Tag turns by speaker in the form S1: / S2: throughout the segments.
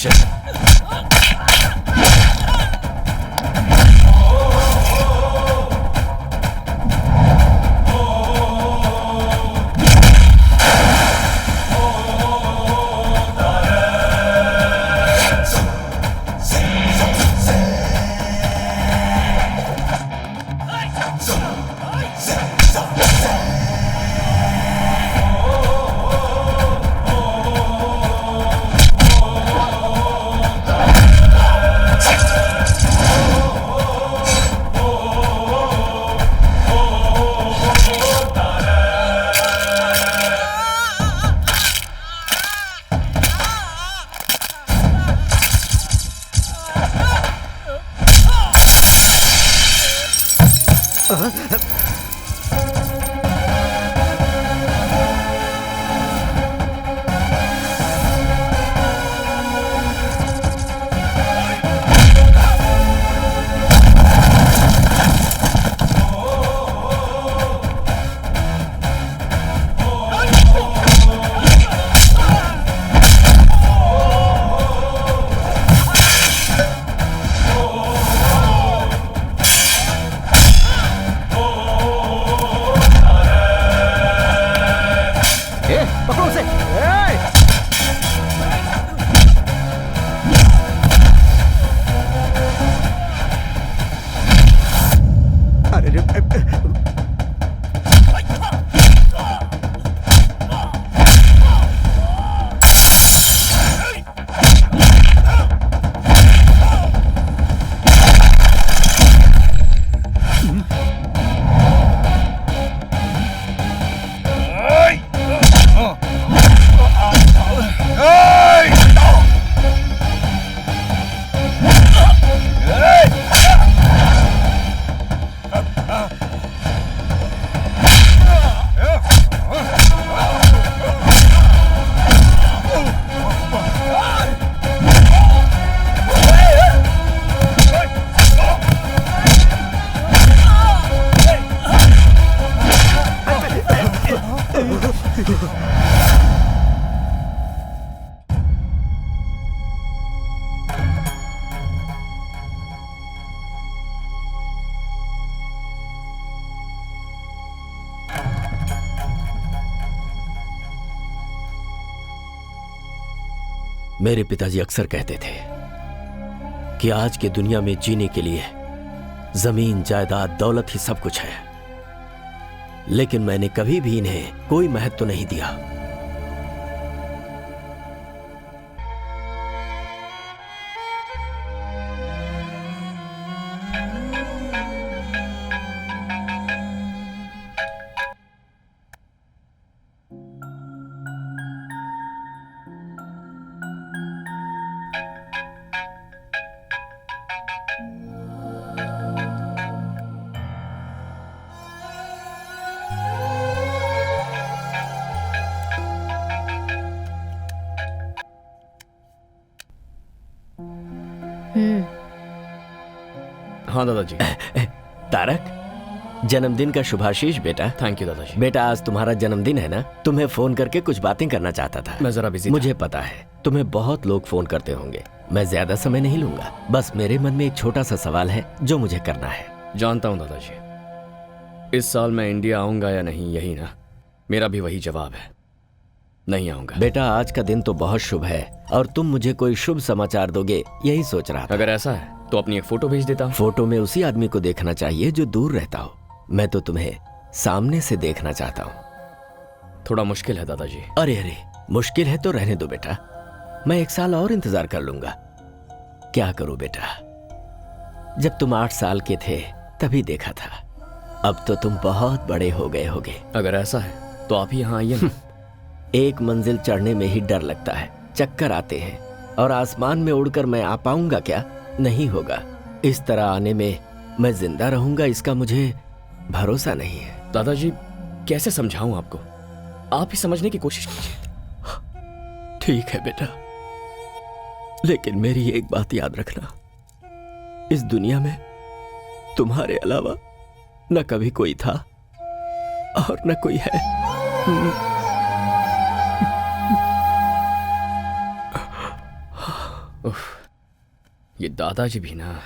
S1: Action. मेरे पिताजी अक्सर कहते थे कि आज की दुनिया में जीने के लिए जमीन, जायदाद, दौलत ही सब कुछ है, लेकिन मैंने कभी भी इन्हें कोई महत्व नहीं दिया।
S2: हाँ दादाजी।
S1: तारक, जन्मदिन का शुभाशीष बेटा।
S2: थैंक यू दादाजी।
S1: बेटा आज तुम्हारा जन्मदिन है ना, तुम्हें फोन करके कुछ बातें करना चाहता था।
S2: मैं जरा बिजी था।
S1: मुझे पता है तुम्हें बहुत लोग फोन करते होंगे, मैं ज्यादा समय नहीं लूंगा। बस मेरे मन में एक छोटा सा सवाल है जो मुझे करना है।
S2: जानता हूँ दादाजी, इस साल मैं इंडिया आऊंगा या नहीं, यही ना? मेरा भी वही जवाब है, नहीं आऊंगा।
S1: बेटा आज का दिन तो बहुत शुभ है और तुम मुझे कोई शुभ समाचार दोगे यही सोच रहा था।
S2: अगर ऐसा है तो अपनी एक फोटो भेज देता हूँ।
S1: फोटो में उसी आदमी को देखना चाहिए जो दूर रहता हो, मैं तो तुम्हें सामने से देखना चाहता हूँ।
S2: थोड़ा मुश्किल है दादाजी।
S1: अरे अरे, मुश्किल है तो रहने दो बेटा, मैं 1 साल और इंतजार कर लूंगा। क्या करूं बेटा, जब तुम 8 साल के थे तभी देखा था, अब तो तुम बहुत बड़े हो गए होगे।
S2: अगर ऐसा है तो आप ही यहाँ आइए ना।
S1: एक मंजिल चढ़ने में ही डर लगता है, चक्कर आते हैं, और आसमान में उड़कर मैं आ पाऊंगा क्या? नहीं होगा। इस तरह आने में मैं जिंदा रहूंगा इसका मुझे भरोसा नहीं है।
S2: दादाजी कैसे समझाऊं आपको, आप ही समझने की कोशिश कीजिए।
S1: ठीक है बेटा, लेकिन मेरी एक बात याद रखना, इस दुनिया में तुम्हारे अलावा न कभी कोई था और न कोई है।
S2: उफ, ये दादाजी भी ना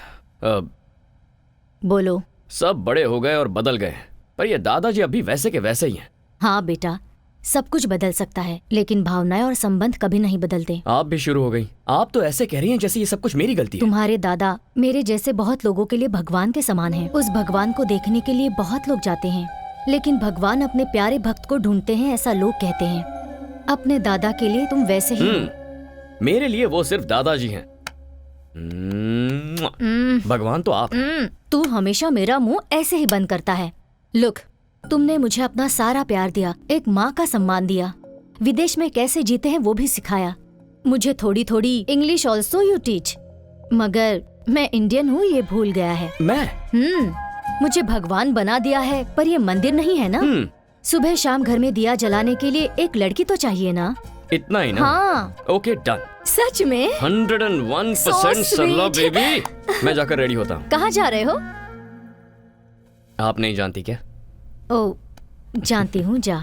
S3: बोलो।
S2: सब बड़े हो गए और बदल गए, पर ये दादाजी अभी वैसे के वैसे ही हैं।
S3: हाँ बेटा, सब कुछ बदल सकता है लेकिन भावनाएं और संबंध कभी नहीं बदलते।
S2: आप भी शुरू हो गई। आप तो ऐसे कह रही हैं जैसे ये सब कुछ मेरी गलती है।
S3: तुम्हारे दादा मेरे जैसे बहुत लोगों के लिए भगवान के समान हैं। उस भगवान को देखने के लिए बहुत लोग जाते हैं, लेकिन भगवान अपने प्यारे भक्त को ढूंढते हैं, ऐसा लोग कहते हैं। अपने दादा के लिए तुम वैसे ही हो।
S2: मेरे लिए वो सिर्फ दादाजी हैं। भगवान तो आप।
S3: तू हमेशा मेरा मुंह ऐसे ही बंद करता है। लुक, तुमने मुझे अपना सारा प्यार दिया, एक माँ का सम्मान दिया, विदेश में कैसे जीते हैं वो भी सिखाया। मुझे थोड़ी थोड़ी इंग्लिश ऑल्सो यू टीच, मगर मैं इंडियन हूँ ये भूल गया है।
S2: मैं
S3: मुझे भगवान बना दिया है, पर ये मंदिर नहीं है ना। सुबह शाम घर में दिया जलाने के लिए एक लड़की तो चाहिए ना।
S2: इतना ही ना?
S3: हाँ।
S2: Okay done.
S3: सच में
S2: 101% सरला बेबी। मैं जाकर रेडी होता हूँ।
S3: कहाँ जा रहे हो?
S2: आप नहीं जानती क्या?
S3: ओ, जानती हूँ, जा।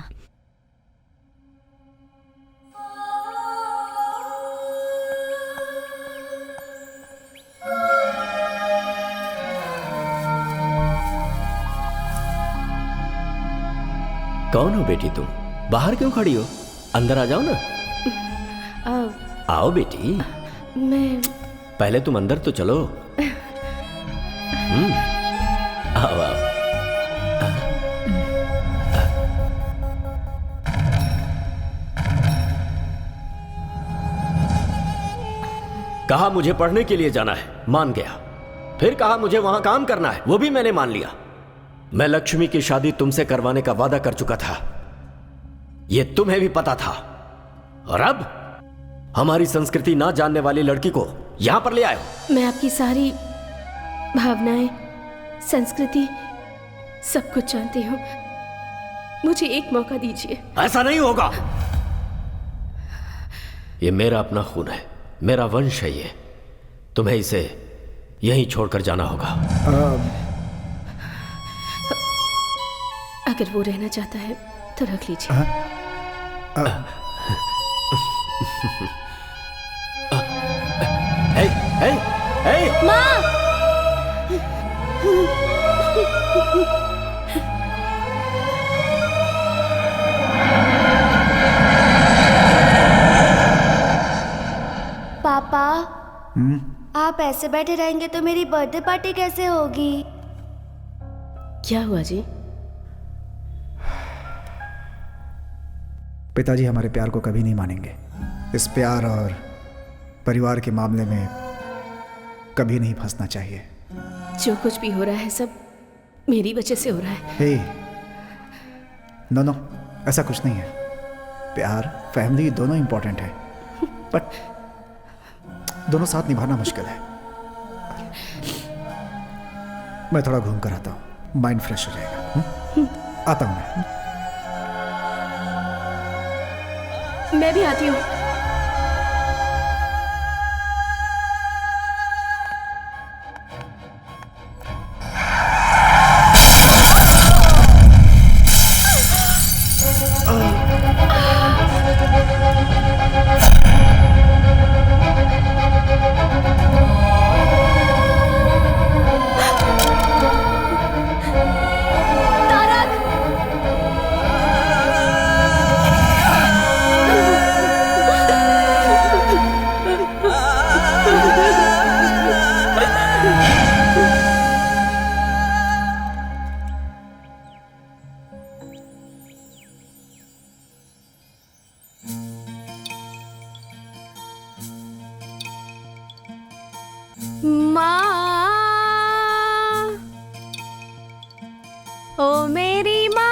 S1: कौन हो बेटी तुम? बाहर क्यों खड़ी हो? अंदर आ जाओ ना। आओ बेटी।
S4: मैं
S1: पहले तुम अंदर तो चलो। आओ आओ। कहा मुझे पढ़ने के लिए जाना है, मान गया। फिर कहा मुझे वहां काम करना है, वो भी मैंने मान लिया। मैं लक्ष्मी की शादी तुमसे करवाने का वादा कर चुका था, ये तुम्हें भी पता था। और अब हमारी संस्कृति ना जानने वाली लड़की को यहां पर ले आए हो।
S4: मैं आपकी सारी भावनाएं, संस्कृति, सब कुछ जानती हूँ। मुझे एक मौका दीजिए।
S1: ऐसा नहीं होगा। ये मेरा अपना खून है, मेरा वंश है ये। तुम्हें इसे यहीं छोड़कर जाना होगा।
S4: अगर वो रहना चाहता है तो रख लीजिए।
S1: हे, हे, हे!
S4: माँ!
S5: पापा, आप ऐसे बैठे रहेंगे तो मेरी बर्थडे पार्टी कैसे होगी?
S4: क्या हुआ जी?
S6: पिताजी हमारे प्यार को कभी नहीं मानेंगे। इस प्यार और परिवार के मामले में कभी नहीं फंसना चाहिए।
S4: जो कुछ भी हो रहा है सब मेरी वजह से हो रहा है।
S6: हे, नो, ऐसा कुछ नहीं है। प्यार, फैमिली दोनों इंपॉर्टेंट है, बट दोनों साथ निभाना मुश्किल है। मैं थोड़ा घूम कर आता हूँ, माइंड फ्रेश हो जाएगा। आता हूँ मैं।
S4: मैं भी आती हूँ। ओ मेरी माँ,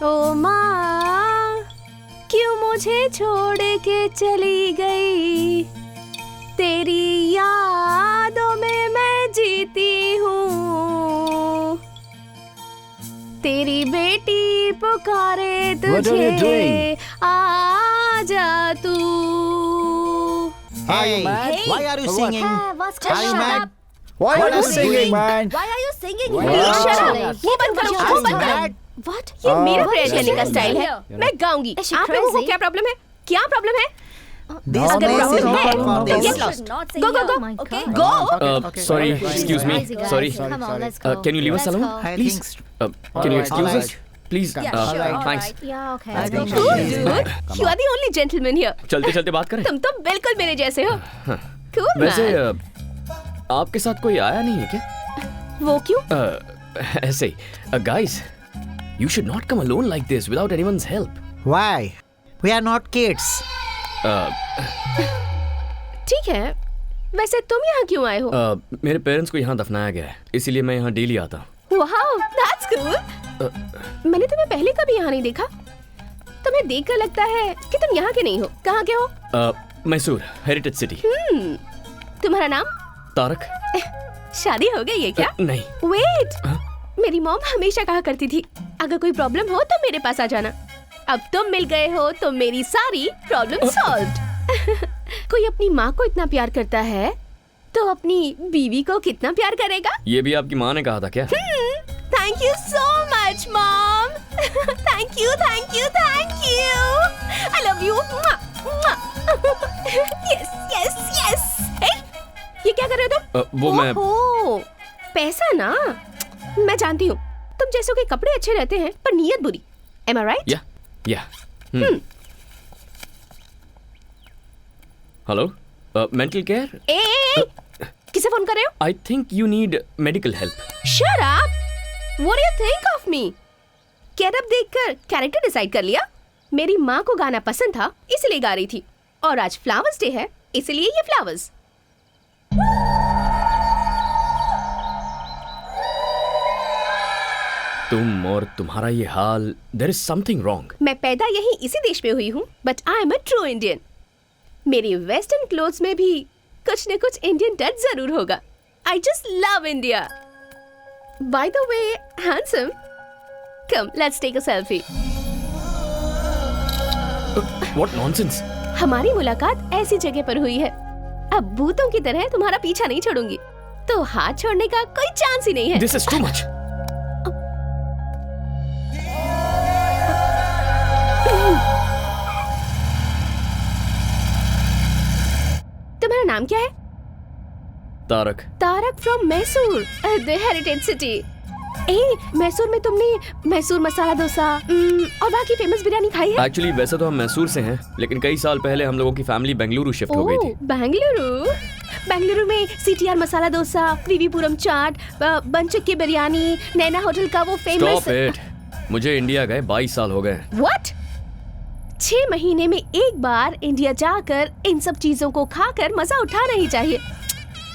S4: ओ माँ, क्यों मुझे छोड़ के चली गई? तेरी यादों में मैं जीती हूँ। तेरी बेटी पुकारे तुझे, आ जा तू।
S7: Are you mad?
S5: Hey.
S7: Why are you singing?
S5: What's
S7: Are you
S5: going
S7: mad?
S5: on?
S7: Why are you singing, man?
S5: Why are you singing.
S4: Shut up!
S3: Please.
S4: वो बंद करो, वो बंद करो।
S3: What?
S4: ये मेरा प्रेयर करने का स्टाइल है।
S3: You're
S4: मैं गाऊंगी।
S3: Is she
S4: आप लोगों को
S3: crazy?
S4: क्या प्रॉब्लम है? क्या प्रॉब्लम है?
S6: No,
S4: अगर
S6: no,
S4: प्रॉब्लम
S6: no,
S4: है,
S6: no, no,
S4: then
S6: no.
S4: get lost.
S5: Not
S4: Go, go, go.
S3: Oh my
S5: Okay.
S3: God.
S4: Go.
S2: Sorry, excuse me.
S3: Crazy guys.
S2: Sorry.
S3: Come on, let's
S2: Uh,
S3: go.
S2: can you leave us
S3: Let's
S2: alone?
S3: go.
S6: I
S2: Please.
S6: think
S2: Can you
S6: Alright,
S2: excuse us?
S6: alright.
S2: Please.
S5: Yeah, sure, all
S2: Thanks.
S5: right.
S3: Yeah, okay.
S6: I
S3: Let's
S6: think
S3: go.
S6: she-
S4: Cool, dude. You are the only gentleman here.
S2: चलते चलते बात करें।
S4: तुम तो बिल्कुल मेरे जैसे हो। Cool,
S2: वैसे
S4: man.
S2: आपके साथ कोई आया नहीं है क्या?
S4: वो क्यों?
S2: ऐसे ही। Guys, you should not come alone like this without anyone's help.
S7: Why? We are not kids.
S4: ठीक है। वैसे तुम यहाँ क्यों आए हो?
S2: मेरे पेरेंट्स को यहाँ दफनाया गया है, इसीलिए मैं यहाँ डेली आता हूँ।
S4: Wow, that's cool. मैंने तुम्हें पहले कभी यहाँ नहीं देखा। तुम्हें देखकर लगता है कि तुम यहाँ के नहीं हो। कहाँ के हो?
S2: Mysore, heritage city.
S4: तुम्हारा नाम?
S2: तारक?
S4: शादी हो गई है क्या?
S2: नहीं।
S4: वेट, मेरी मॉम हमेशा कहा करती थी अगर कोई प्रॉब्लम हो तो मेरे पास आ जाना। अब तुम मिल गए हो तो मेरी सारी प्रॉब्लम सॉल्व्ड। कोई अपनी माँ को इतना प्यार करता है तो अपनी बीवी को कितना प्यार करेगा?
S2: ये भी आपकी माँ ने कहा था क्या?
S4: Thank you so much mom. Thank you, thank you, thank you. I love you. Yes yes yes. ये क्या कर रहे हो तुम?
S2: वो मैं
S4: ओहो, पैसा ना। मैं जानती हूँ तुम जैसों के कपड़े अच्छे रहते हैं पर नीयत बुरी। Am I right?
S2: या हेलो, मेंटल केयर?
S4: ए, किसे फोन कर रहे हो?
S2: I think you need medical help.
S4: Shut up! What do you think of me? Get-up देखकर कैरेक्टर डिसाइड कर लिया? मेरी माँ को गाना पसंद था इसलिए गा रही थी, और आज फ्लावर्स डे है इसलिए ये फ्लावर्स।
S2: तुम और तुम्हारा ये हाल, देयर इज समथिंग रॉन्ग।
S4: मैं पैदा यही इसी देश में हुई हूँ, but I am a true Indian. मेरी वेस्टर्न क्लोथ्स में भी कुछ न कुछ इंडियन टच जरूर होगा। I just love India. By the way, handsome, come let's take a selfie.
S2: What nonsense.
S4: हमारी मुलाकात ऐसी जगह पर हुई है, अब भूतों की तरह तुम्हारा पीछा नहीं छोड़ूंगी, तो हाथ छोड़ने का कोई चांस ही नहीं है।
S2: This is too much.
S4: तुम्हारा नाम क्या है?
S2: Tarak.
S4: Tarak from Mysore, the heritage city. Mysore में तुमने मैसूर मसाला डोसा और वहाँ की फेमस बिरयानी खाई है?
S2: एक्चुअली वैसे तो हम मैसूर से हैं, लेकिन कई साल पहले हम लोगों की फैमिली बेंगलुरु शिफ्ट हो गई थी।
S4: बेंगलुरु में सीटीआर मसाला डोसा, त्रिवीपुरम चाट, बनचक्की बिरयानी, नैना होटल का वो फेमस।
S2: Stop it. मुझे इंडिया गए 22 साल हो गए।
S4: व्हाट? 6 महीने में एक बार इंडिया जाकर इन सब चीजों को खाकर मजा उठाना ही चाहिए।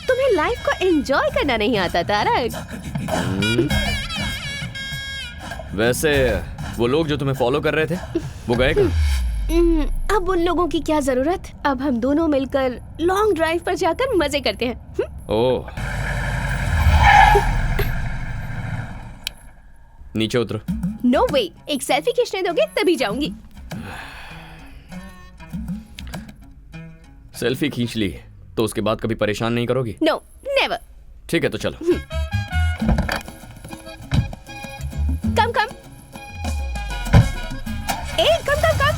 S4: तुम्हें लाइफ को एंजॉय करना नहीं आता तारक।
S2: वैसे वो लोग जो तुम्हें फॉलो कर रहे थे, वो गए कहाँ?
S4: अब उन लोगों की क्या जरूरत? अब हम दोनों मिलकर लॉन्ग ड्राइव पर जाकर मजे करते हैं।
S2: ओह, नीचे उतरो।
S4: नो वे, एक सेल्फी खींचने दोगे तभी जाऊंगी।
S2: सेल्फी खींच ली तो उसके बाद कभी परेशान नहीं करोगी?
S4: No, never.
S2: ठीक है तो चलो।
S4: Come come. Come come come.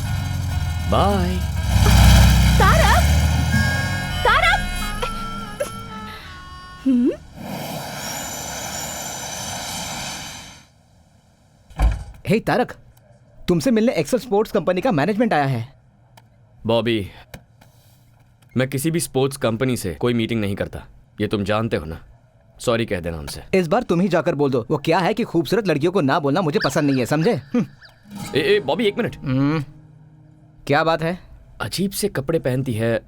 S2: Bye.
S4: Tarak, Tarak.
S7: Hey Tarak, तुमसे मिलने एक्सेल स्पोर्ट्स कंपनी का मैनेजमेंट आया है।
S2: बॉबी, मैं किसी भी स्पोर्ट्स कंपनी से कोई मीटिंग नहीं करता, ये तुम जानते हो ना। सॉरी कह देना उनसे।
S7: इस बार तुम ही जाकर बोल दो। वो क्या है कि खूबसूरत लड़कियों को ना बोलना मुझे पसंद नहीं है, समझे?
S2: ए बॉबी, एक मिनट।
S7: क्या बात है?
S2: अजीब से कपड़े पहनती है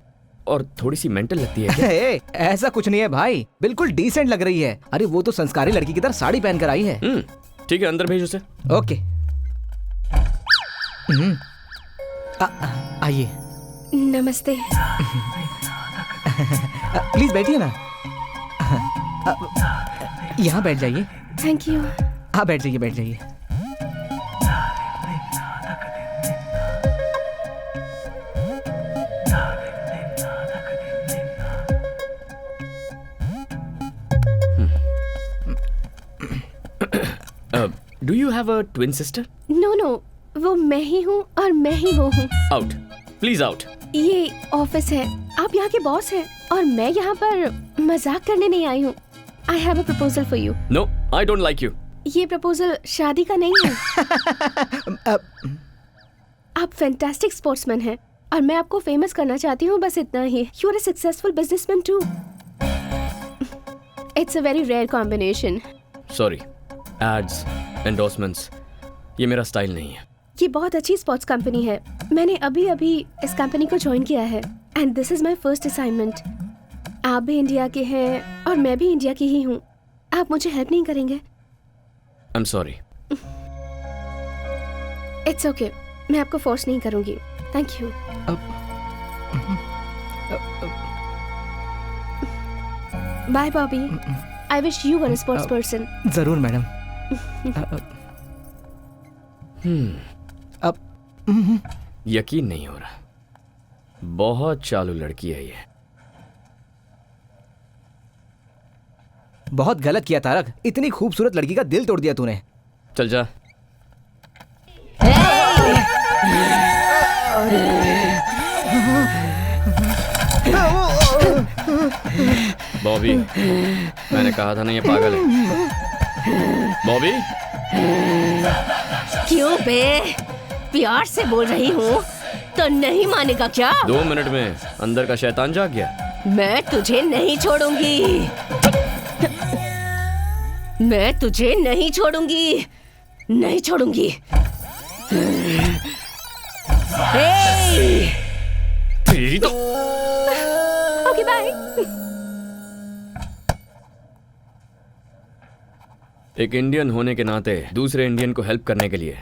S2: और थोड़ी सी मेंटल लगती है क्या?
S7: ऐसा कुछ नहीं है भाई, बिल्कुल डिसेंट लग रही है। अरे वो तो संस्कारी लड़की की तरह साड़ी पहन कर आई है।
S2: ठीक है, अंदर भेज उसे।
S7: ओके। आइए।
S4: नमस्ते।
S7: प्लीज बैठिए ना। यहाँ बैठ जाइए।
S4: Thank you.
S7: हाँ बैठ जाइए, बैठ जाइए।
S2: Do you have a twin sister?
S4: No no, वो मैं ही हूँ और मैं ही वो हूँ।
S2: Out, please out.
S4: ये ऑफिस है, आप यहाँ के बॉस हैं और मैं यहाँ पर मजाक करने नहीं आई हूँ। I have a proposal for you.
S2: No, I don't like you.
S4: ये प्रपोजल शादी का नहीं है। आप फैंटास्टिक स्पोर्ट्समैन हैं और मैं आपको फेमस करना चाहती हूँ, बस इतना ही। You are a successful businessman too. It's a very rare combination.
S2: Sorry, ads, endorsements, ये मेरा स्टाइल नहीं है।
S4: ये बहुत अच्छी स्पोर्ट्स कंपनी है। मैंने अभी अभी इस कंपनी को ज्वाइन किया है and this is my first assignment. आप भी इंडिया के हैं और मैं भी इंडिया की ही हूँ। आप मुझे हेल्प नहीं करेंगे?
S2: I am sorry.
S4: It's okay, मैं आपको फोर्स नहीं करूंगी। Thank you. Bye Bobby. I wish you were a sports person.
S7: जरूर मैडम। अब
S2: यकीन नहीं हो रहा, बहुत चालू लड़की है ये।
S7: बहुत गलत किया तारक, इतनी खूबसूरत लड़की का दिल तोड़ दिया तूने।
S2: चल जा। बॉबी, मैंने कहा था ना ये पागल है। बॉबी,
S4: क्यों बे? प्यार से बोल रही हूँ तो नहीं मानेगा क्या?
S2: 2 मिनट में अंदर का शैतान जाग गया।
S4: मैं तुझे नहीं छोड़ूंगी। मैं तुझे नहीं छोड़ूंगी, नहीं छोड़ूंगी।
S2: तेरी तो।
S4: Okay bye.
S2: एक इंडियन होने के नाते दूसरे इंडियन को हेल्प करने के लिए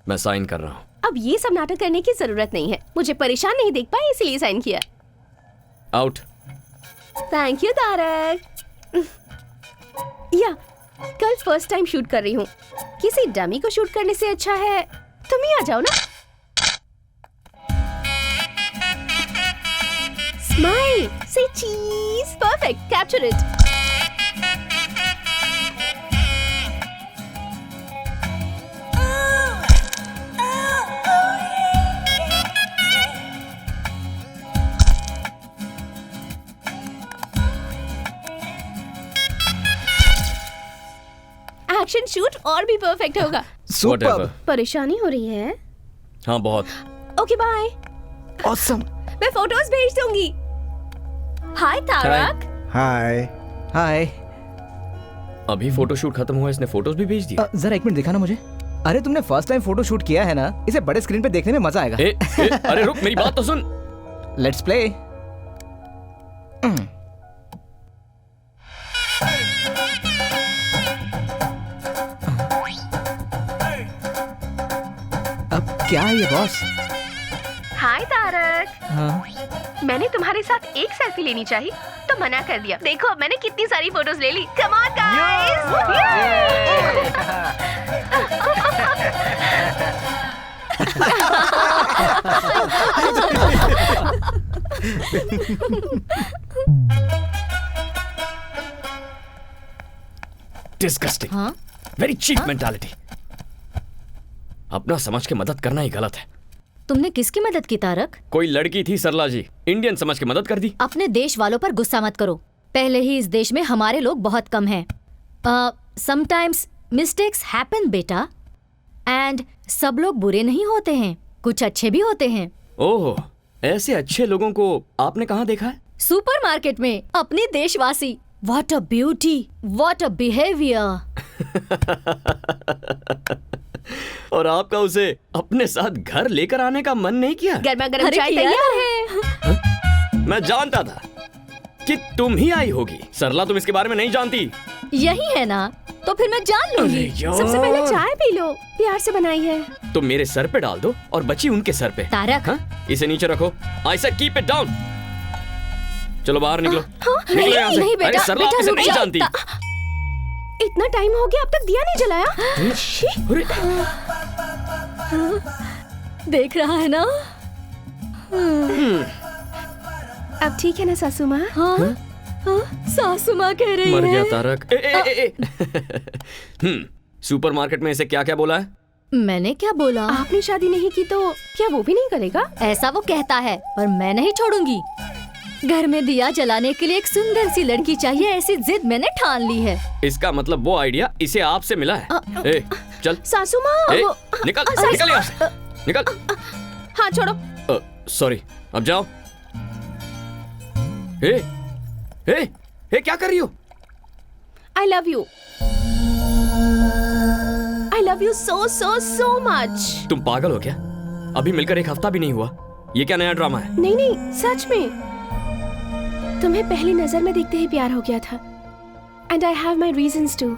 S2: मैं साइन कर रहा हूँ।
S4: अब ये सब नाटक करने की जरूरत नहीं है। मुझे परेशान नहीं देख पाए इसलिए साइन किया।
S2: आउट।
S4: Thank you Tarak. या कल फर्स्ट टाइम शूट कर रही हूँ। किसी डमी को शूट करने से अच्छा है तुम ही आ जाओ ना। स्माइल, से चीज। Perfect, capture it. Action shoot और भी परफेक्ट होगा।
S2: Whatever.
S4: परेशानी हो रही है?
S2: हाँ, बहुत।
S4: Okay bye.
S7: ऑसम।
S4: मैं फोटोज भेज दूंगी। हाय तारक।
S6: हाय।
S7: हाय।
S2: अभी फोटोशूट खत्म हुआ, इसने फोटोज भी भेज दिया।
S7: जरा 1 मिनट दिखाना मुझे। अरे तुमने फर्स्ट टाइम फोटो शूट किया है ना, इसे बड़े स्क्रीन पे देखने में मजा आएगा।
S2: अरे रुक, मेरी बात तो सुन।
S7: Let's play. अब क्या है ये बॉस?
S4: हाय तारक।
S7: हाँ।
S4: मैंने तुम्हारे साथ एक सेल्फी लेनी चाहिए तो मना कर दिया। देखो मैंने कितनी सारी फोटोज ले ली। Come on
S2: disgusting.
S3: हाँ?
S2: Very cheap mentality. अपना समझ के मदद करना ही गलत है।
S3: तुमने किसकी मदद की तारक?
S2: कोई लड़की थी सरला जी, इंडियन समझ के मदद कर दी।
S3: अपने देश वालों पर गुस्सा मत करो। पहले ही इस देश में हमारे लोग बहुत कम हैं। समटाइम्स मिस्टेक्स हैपन बेटा, एंड सब लोग बुरे नहीं होते हैं, कुछ अच्छे भी होते हैं।
S2: ओह, ऐसे अच्छे लोगों को आपने कहाँ देखा है?
S3: सुपरमार्केट में अपने देशवासी। What a beauty, what a behaviour.
S2: और आपका उसे अपने साथ घर लेकर आने का मन नहीं किया?
S4: गर्मा गर्म
S3: अरे
S4: चाय
S3: किया
S4: तैयार है।
S2: मैं जानता था कि तुम ही आई होगी। सरला, तुम इसके बारे में नहीं जानती।
S3: यही है ना, तो फिर मैं जान लूंगी।
S4: सबसे पहले चाय पी लो, प्यार से बनाई है।
S2: तो मेरे सर पे डाल दो और बची उनके सर पे।
S3: तारक।
S2: हाँ? इसे नीचे रखो। I said keep it down. चलो बाहर निकलो। निकलो यहाँ से।
S3: नहीं बेटा,
S2: अरे सरला, आप
S3: बेटा,
S2: इसे
S3: रुक
S2: नहीं
S3: जा।
S2: जानती।
S4: इतना टाइम हो गया अब तक दिया नहीं जलाया।
S2: अरे
S3: देख रहा है ना?
S4: अब ठीक है ना सासू माँ?
S3: हाँ? हाँ? सासू माँ कह रही
S2: मर
S3: है।
S2: गया तारक। सुपरमार्केट में इसे क्या क्या बोला है?
S3: मैंने क्या बोला?
S4: आपने शादी नहीं की तो क्या वो भी नहीं करेगा?
S3: ऐसा वो कहता है, पर मैं नहीं छोड़ूंगी। घर में दिया जलाने के लिए एक सुंदर सी लड़की चाहिए, ऐसी जिद मैंने ठान ली है।
S2: इसका मतलब वो आइडिया इसे आपसे मिला है। ए, चल।
S4: सासू माँ
S2: ए,
S4: वो-
S2: निकल
S4: सासू-
S2: निकल यहाँ से, निकल।
S4: हाँ छोड़ो।
S2: सॉरी, अब जाओ। ए, ए, ए, क्या कर रही हो?
S4: I love you. I love you so so so much.
S2: तुम पागल हो क्या? अभी मिलकर एक हफ्ता भी नहीं हुआ, ये क्या नया ड्रामा है?
S4: नहीं नहीं, सच में तुम्हें पहली नजर में देखते ही प्यार हो गया था। And I have my reasons too.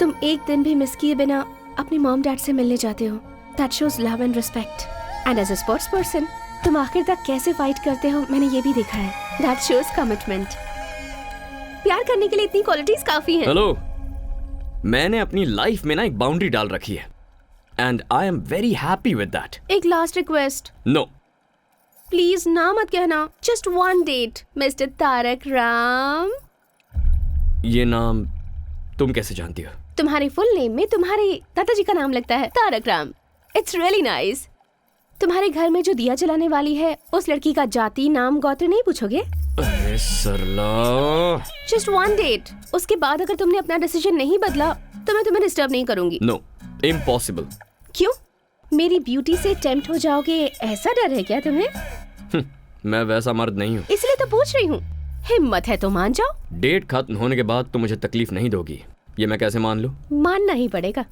S4: तुम एक दिन भी मिस किए बिना अपनी मॉम डैड से मिलने जाते हो। That shows love and respect. And as a sports person, तुम आखिर तक कैसे फाइट करते हो मैंने ये भी देखा है। That shows commitment. प्यार करने के लिए इतनी क्वालिटीज काफी हैं।
S2: हेलो, मैंने अपनी लाइफ में ना एक बाउंड्री डाल रखी है and I am very happy with that.
S4: एक लास्ट रिक्वेस्ट,
S2: नो,
S4: प्लीज ना मत कहना। Just one date mister Tarak Ram.
S2: ये नाम तुम कैसे जानती हो?
S4: तुम्हारे फुल नेम में तुम्हारे दादाजी का नाम लगता है, Tarak Ram. It's really nice. तुम्हारे घर में जो दिया जलाने वाली है उस लड़की का जाति नाम गोत्र नहीं पूछोगे?
S2: अरे सरला,
S4: जस्ट वन डेट, उसके बाद अगर तुमने अपना डिसीजन नहीं बदला तो मैं तुम्हें डिस्टर्ब नहीं करूंगी।
S2: No, impossible.
S4: क्यों? मेरी ब्यूटी से टेम्प्ट हो जाओगे ऐसा डर है क्या तुम्हें?
S2: मैं वैसा मर्द नहीं हूँ।
S4: इसलिए तो पूछ रही हूँ। हिम्मत है तो मान जाओ।
S2: डेट खत्म होने के बाद तो मुझे तकलीफ नहीं दोगी, ये मैं कैसे मान लूँ?
S4: मानना ही पड़ेगा।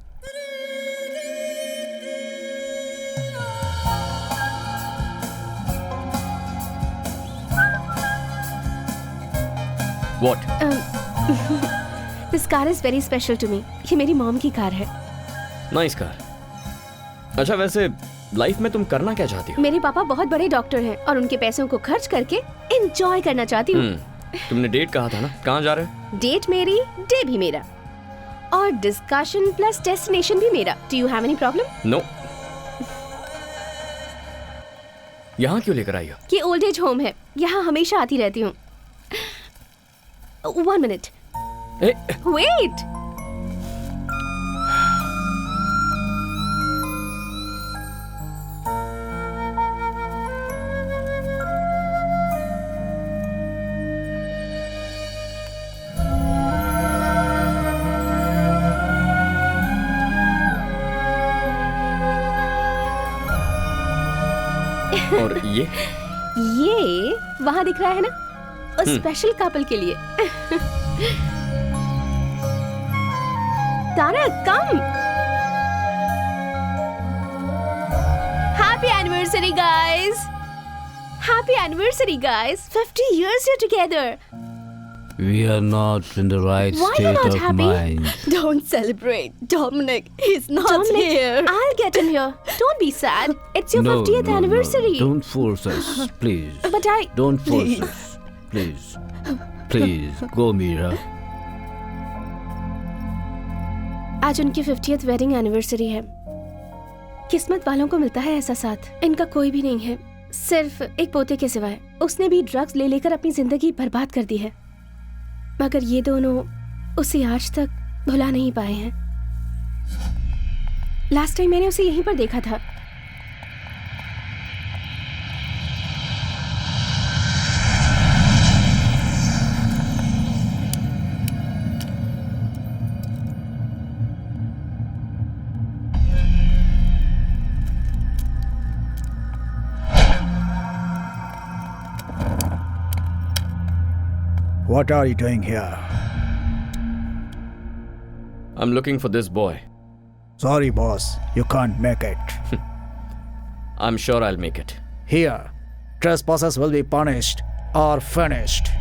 S2: What?
S4: This car is very special to me. ये मेरी मॉम की कार है।
S2: Nice car. अच्छा, वैसे लाइफ में तुम करना क्या चाहती हो?
S4: मेरे पापा बहुत बड़े डॉक्टर हैं और उनके पैसों को खर्च करके एंजॉय करना चाहती हूँ।
S2: तुमने डेट कहा था ना, कहाँ जा रहे हो?
S4: डेट मेरी, डे भी मेरा, और डिस्कशन प्लस डेस्टिनेशन भी मेरा। Do you have any problem?
S2: No. यहाँ क्यों लेकर आई हो?
S4: ये ओल्ड एज होम है, यहाँ हमेशा आती रहती हूँ। 1 minute.
S2: ए,
S4: Wait.
S2: और ये
S4: वहाँ दिख रहा है ना, उस स्पेशल कपल के लिए। Tarak, come. Happy anniversary guys, happy anniversary guys. 50 years you're together.
S8: We are not in the right
S4: Why you're
S8: state
S4: not
S8: of
S4: happy?
S8: mind.
S3: Don't celebrate, Dominic. He's not
S4: Dominic,
S3: here.
S4: I'll get him here. Don't be sad. It's your
S8: No,
S4: 50th
S8: no,
S4: anniversary.
S8: No. Don't force us, please.
S4: But
S8: Don't force
S3: Please.
S8: us, please. Please, go, Mira.
S4: आज उनकी 50th wedding anniversary है। किस्मत वालों को मिलता है ऐसा साथ, इनका कोई भी नहीं है, सिर्फ एक पोते के सिवाय। उसने भी ड्रग्स ले लेकर अपनी जिंदगी बर्बाद कर दी है, मगर ये दोनों उसे आज तक भुला नहीं पाए हैं। लास्ट टाइम मैंने उसे यहीं पर देखा था।
S6: What are you doing here?
S2: I'm looking for this boy.
S6: Sorry, boss, you can't make it.
S2: I'm sure I'll make it.
S6: Here, trespassers will be punished or finished.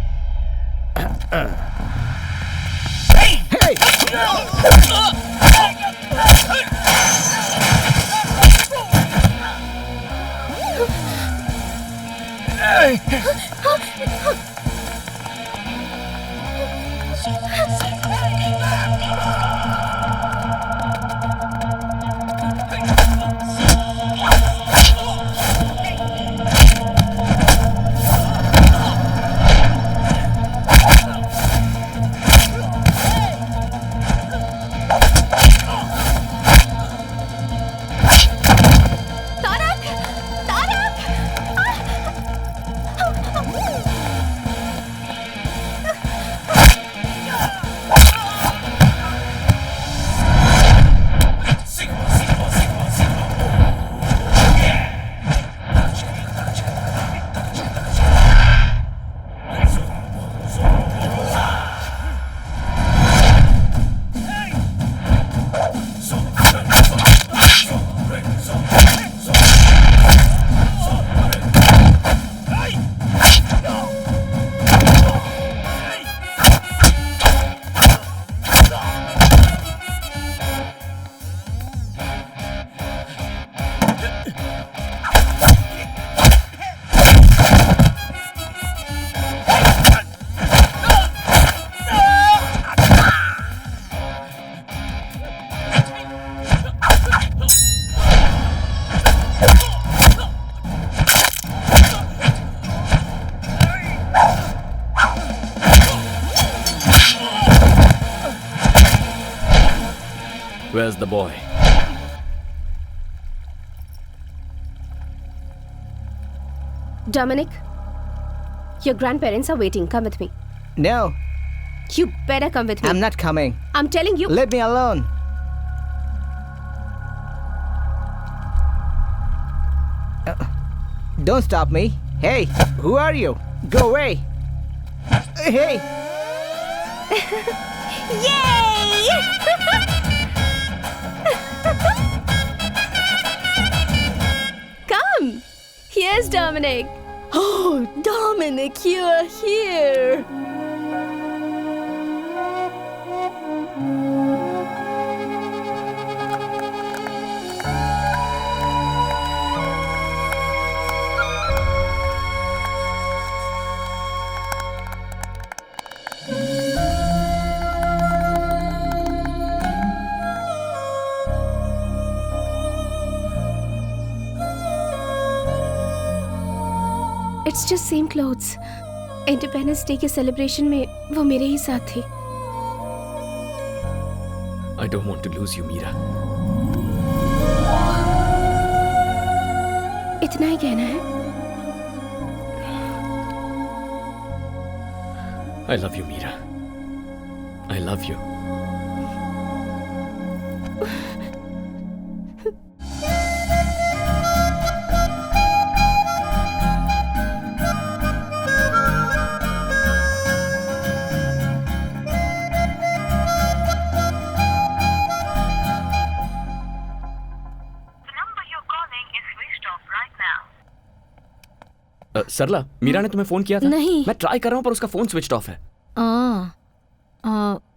S2: Where's the boy?
S4: Dominic, your grandparents are waiting. Come with me.
S7: No,
S4: You better come with me.
S7: I'm not coming.
S4: I'm telling you.
S7: Leave me alone. Don't stop me. Hey, who are you? Go away. Hey.
S4: Yay! Come. Here's Dominic.
S3: Oh, Dominic, you are here.
S4: It's just same clothes. Independence day के celebration में वो मेरे ही साथ थी.
S2: I don't want to lose you, Meera.
S4: इतना ही कहना है.
S2: I love you, Meera. I love you. सरला, मीरा ने तुम्हें फोन किया था?
S3: नहीं।
S2: मैं ट्राई कर रहा हूँ पर उसका फोन स्विच ऑफ है।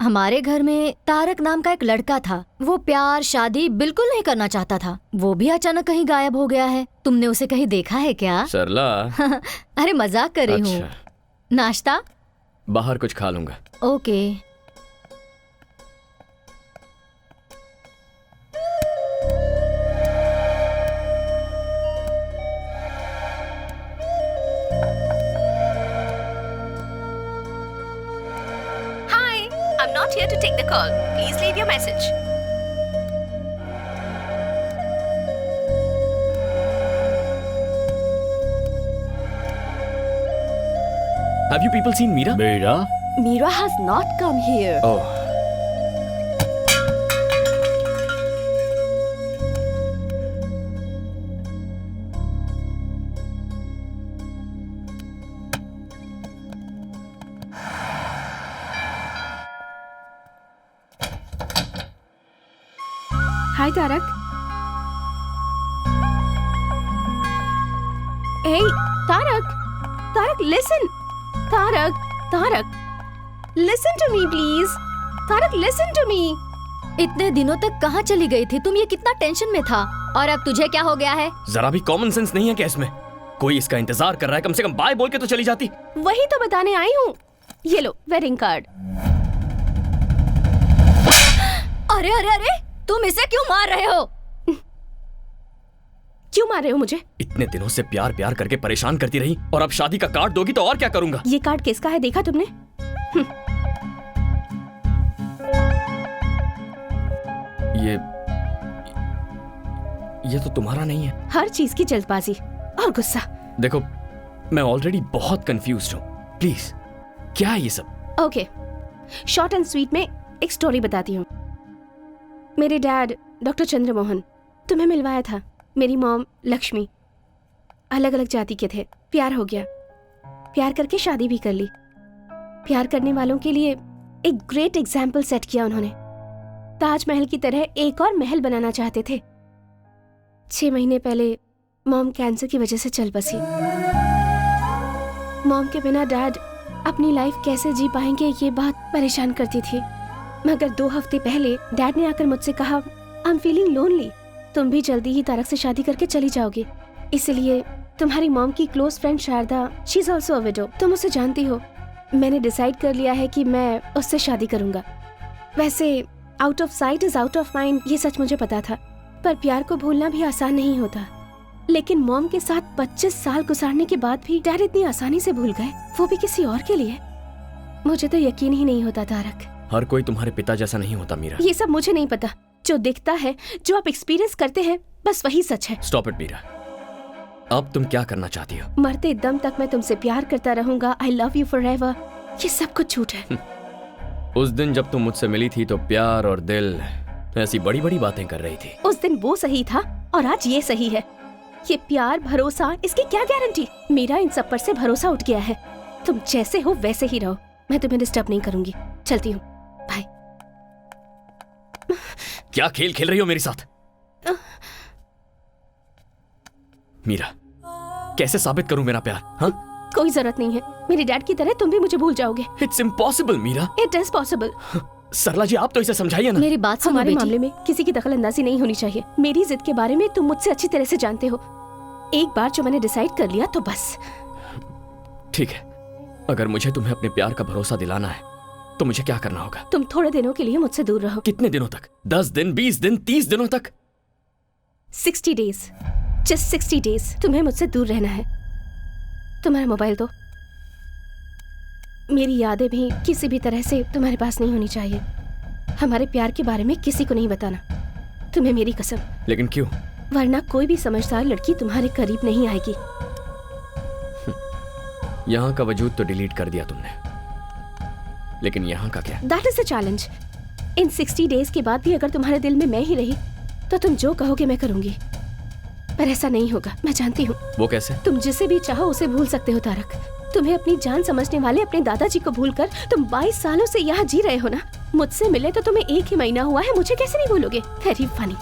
S3: हमारे घर में तारक नाम का एक लड़का था। वो प्यार शादी बिल्कुल नहीं करना चाहता था। वो भी अचानक कहीं गायब हो गया है। तुमने उसे कहीं देखा है क्या?
S2: सरला।
S3: अरे मजाक कर रही हूँ।
S2: अच्छा।
S3: नाश्ता?
S2: बाहर कुछ खा लूंगा।
S3: Okay.
S4: I'm not here to take the call. Please leave your message.
S2: Have you people seen Meera?
S8: Meera?
S3: Meera has not come here.
S2: Oh.
S4: Hi, Tarak. Hey, Tarak. Tarak, listen. Tarak. Listen to me, please. Tarak, listen to me.
S3: इतने दिनों तक कहाँ चली गई थी? तुम ये कितना टेंशन में था? और अब तुझे क्या हो गया है?
S2: जरा भी कॉमन सेंस नहीं है क्या इसमें? कोई इसका इंतजार कर रहा है, कम से कम बाय बोल के तो चली जाती।
S4: वही तो बताने आई हूँ। ये लो, वेडिंग कार्ड।
S3: अरे अरे अरे, तुम इसे क्यों मार रहे हो?
S4: क्यों मार रहे हो मुझे?
S2: इतने दिनों से प्यार प्यार करके परेशान करती रही और अब शादी का कार्ड दोगी तो और क्या करूंगा?
S4: ये कार्ड किसका है देखा तुमने?
S2: ये तो तुम्हारा नहीं है।
S4: हर चीज की जल्दबाजी और गुस्सा।
S2: देखो, मैं ऑलरेडी बहुत कंफ्यूज्ड हूँ। प्लीज, क्या है ये सब?
S4: ओके, शॉर्ट एंड स्वीट में एक स्टोरी बताती हूँ। मेरे डैड डॉक्टर चंद्रमोहन तुम्हें मिलवाया था। मेरी मॉम लक्ष्मी। अलग अलग जाति के थे। प्यार हो गया। प्यार करके शादी भी कर ली। प्यार करने वालों के लिए एक ग्रेट एग्जाम्पल सेट किया उन्होंने। ताजमहल की तरह एक और महल बनाना चाहते थे। 6 महीने पहले मॉम कैंसर की वजह से चल बसी। मॉम के बिना डैड अपनी लाइफ कैसे जी पाएंगे ये बात परेशान करती थी। मगर 2 हफ्ते पहले डैड ने आकर मुझसे कहा, आई एम फीलिंग लोनली। तुम भी जल्दी ही तारक से शादी करके चली जाओगी। इसलिए तुम्हारी मॉम की close friend Sharda, she is also a widow, तुम उसे जानती हो। मैंने डिसाइड कर लिया है कि मैं उससे शादी करूंगा। वैसे out of site is out of mind, ये सच मुझे पता था। पर प्यार को भूलना भी आसान नहीं होता। लेकिन मॉम के साथ 25 साल गुजारने के बाद भी डैड इतनी आसानी से भूल गए, वो भी किसी और के लिए। मुझे तो यकीन ही नहीं होता तारक।
S2: हर कोई तुम्हारे पिता जैसा नहीं होता मीरा।
S4: ये सब मुझे नहीं पता। जो दिखता है, जो आप एक्सपीरियंस करते हैं, बस वही सच है।
S2: Stop it Meera. अब तुम क्या करना चाहती हो?
S4: मरते दम तक मैं तुमसे प्यार करता रहूंगा, आई लव यू फॉरएवर, ये सब कुछ झूठ है।
S2: उस दिन जब तुम मुझसे मिली थी तो प्यार और दिल ऐसी बड़ी बड़ी बातें कर रही थी।
S4: उस दिन वो सही था और आज ये सही है। ये प्यार, भरोसा, इसकी क्या गारंटी? मेरा इन सब पर से भरोसा उठ गया है। तुम जैसे हो वैसे ही रहो, मैं तुम्हें डिस्टर्ब नहीं करूंगी। चलती हूँ, बाय।
S2: क्या खेल खेल रही हो मेरे साथ? मीरा, कैसे साबित करूं मेरा प्यार? हाँ,
S4: कोई जरूरत नहीं है। मेरे डैड की तरह तुम भी मुझे भूल जाओगे।
S2: It's impossible Meera.
S4: It is possible.
S2: Sarla ji, आप तो इसे समझाइए ना।
S3: मेरी बात सुनो
S4: हमारे
S3: बेटी।
S4: मामले में किसी की दखल अंदाजी नहीं होनी चाहिए। मेरी जिद के बारे में तुम मुझसे अच्छी तरह से जानते हो। एक बार जो मैंने डिसाइड कर लिया तो बस।
S2: ठीक है, अगर मुझे तुम्हें अपने प्यार का भरोसा दिलाना है तो मुझे क्या करना होगा?
S4: तुम थोड़े दिनों के लिए मुझसे दूर रहो।
S2: कितने दिनों तक? 10 दिन, 20 दिन, 30 दिनों तक?
S4: 60 डेज, जस्ट 60 डेज तुम्हें मुझसे दूर रहना है। तुम्हारा मोबाइल दो। मेरी यादें भी किसी भी तरह से तुम्हारे पास नहीं होनी चाहिए। हमारे प्यार के बारे में किसी को नहीं बताना, तुम्हें मेरी कसम।
S2: लेकिन क्यों?
S4: वरना कोई भी समझदार लड़की तुम्हारे करीब नहीं आएगी।
S2: यहाँ का वजूद तो डिलीट कर दिया तुमने, लेकिन यहाँ का क्या?
S4: That is the challenge. In 60 days के बाद भी अगर तुम्हारे दिल में मैं ही रही तो तुम जो कहोगे मैं करूंगी, पर ऐसा नहीं होगा, मैं जानती हूँ।
S2: वो कैसे?
S4: तुम जिसे भी चाहो उसे भूल सकते हो तारक। तुम्हें अपनी जान समझने वाले अपने दादाजी को भूलकर तुम 22 सालों से यहाँ जी रहे हो ना। मुझसे मिले तो तुम्हें 1 ही महीना हुआ है, मुझे कैसे नहीं भूलोगे? Very funny.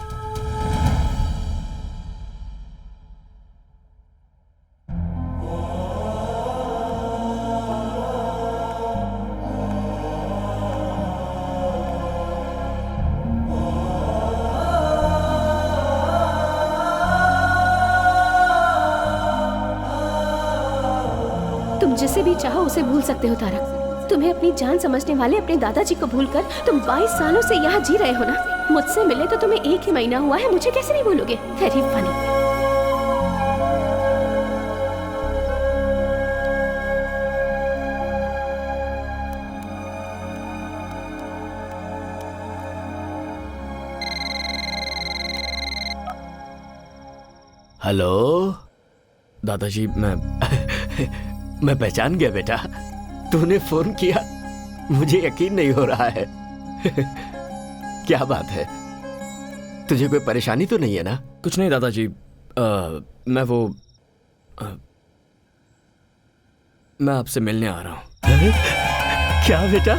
S4: तुम जिसे भी चाहो उसे भूल सकते हो तारक। तुम्हें अपनी जान समझने वाले अपने दादाजी को भूलकर तुम 22 सालों से यहाँ जी रहे हो ना। मुझसे मिले तो तुम्हें 1 ही महीना हुआ है, मुझे कैसे नहीं भूलोगे? Very funny.
S1: हेलो
S2: दादाजी,
S1: मैं पहचान गया बेटा, तूने फोन किया, मुझे यकीन नहीं हो रहा है। क्या बात है, तुझे कोई परेशानी तो नहीं है ना?
S2: कुछ नहीं दादाजी, मैं आपसे मिलने आ रहा हूँ।
S1: क्या बेटा,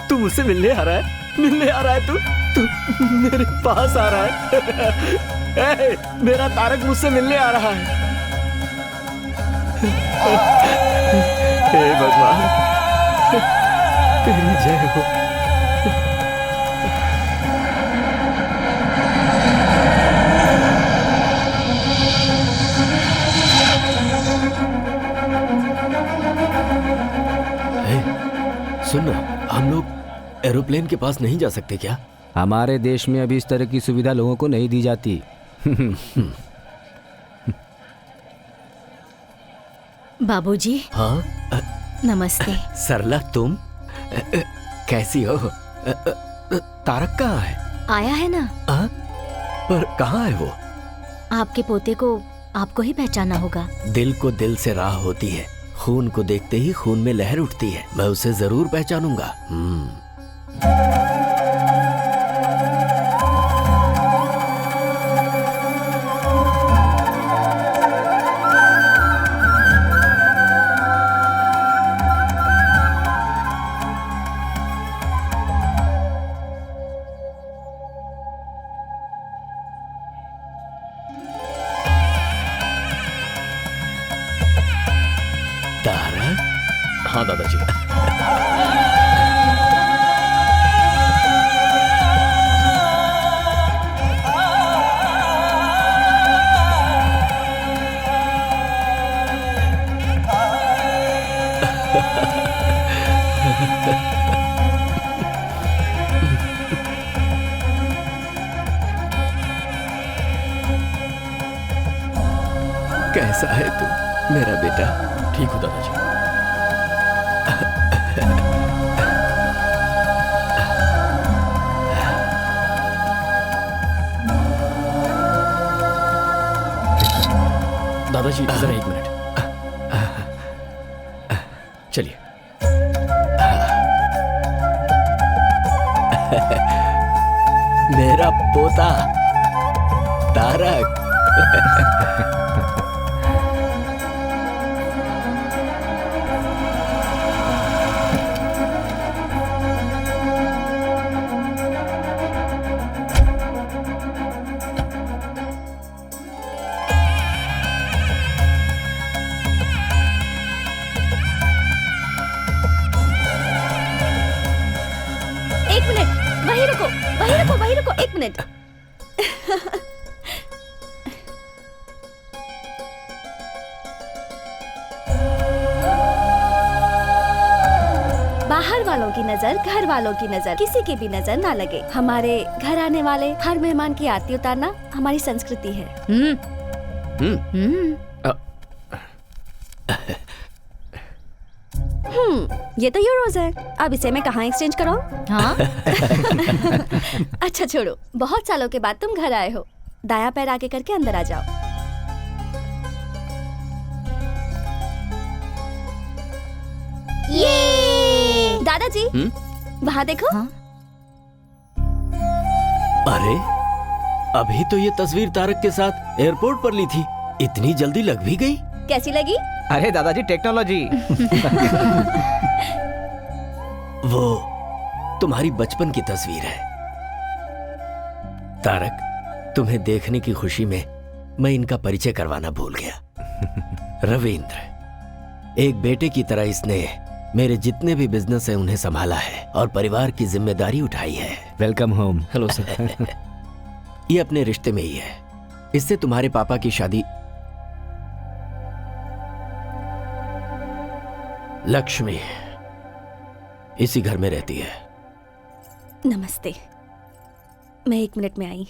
S1: तू मुझसे मिलने आ रहा है? मिलने आ रहा है तू मेरे पास आ रहा है? मेरा तारक मुझसे मिलने आ रहा है। हे भगवान, तेरी जय हो। सुन, हम लोग एरोप्लेन के पास नहीं जा सकते क्या?
S7: हमारे देश में अभी इस तरह की सुविधा लोगों को नहीं दी जाती।
S3: बाबूजी।
S1: हाँ,
S3: नमस्ते।
S1: सरला, तुम कैसी हो? तारक कहाँ है?
S3: आया है ना।
S1: पर कहाँ है वो?
S3: आपके पोते को आपको ही पहचाना होगा।
S1: दिल को दिल से राह होती है, खून को देखते ही खून में लहर उठती है। मैं उसे जरूर पहचानूंगा। तारक?
S2: हाँ दादाजी।
S1: कैसा है तू मेरा बेटा?
S2: ठीक हो दादाजी। दादाजी जरा एक मिनट, चलिए।
S1: मेरा पोता तारक।
S4: एक मिनट, वहीं रुको, वहीं रुको, वहीं रुको, एक मिनट। बाहर वालों की नजर, घर वालों की नजर, किसी की भी नजर ना लगे। हमारे घर आने वाले हर मेहमान की आरती उतारना हमारी संस्कृति है। ये तो यूरोज है, अब इसे मैं कहाँ एक्सचेंज कराऊं?
S3: हाँ?
S4: अच्छा छोड़ो, बहुत सालों के बाद तुम घर आए हो, दायां पैर आगे करके अंदर आ जाओ। ये दादाजी, वहाँ देखो।
S3: हाँ?
S1: अरे अभी तो ये तस्वीर तारक के साथ एयरपोर्ट पर ली थी, इतनी जल्दी लग भी गई?
S4: कैसी लगी?
S7: अरे दादाजी टेक्नोलॉजी।
S1: वो तुम्हारी बचपन की तस्वीर है तारक। तुम्हें देखने की खुशी में मैं इनका परिचय करवाना भूल गया। रविंद्र, एक बेटे की तरह इसने मेरे जितने भी बिजनेस है उन्हें संभाला है और परिवार की जिम्मेदारी उठाई है।
S8: Welcome home.
S2: Hello sir.
S1: ये अपने रिश्ते में ही है, इससे तुम्हारे पापा की शादी। लक्ष्मी इसी घर में रहती है।
S4: नमस्ते, मैं 1 मिनट में आई।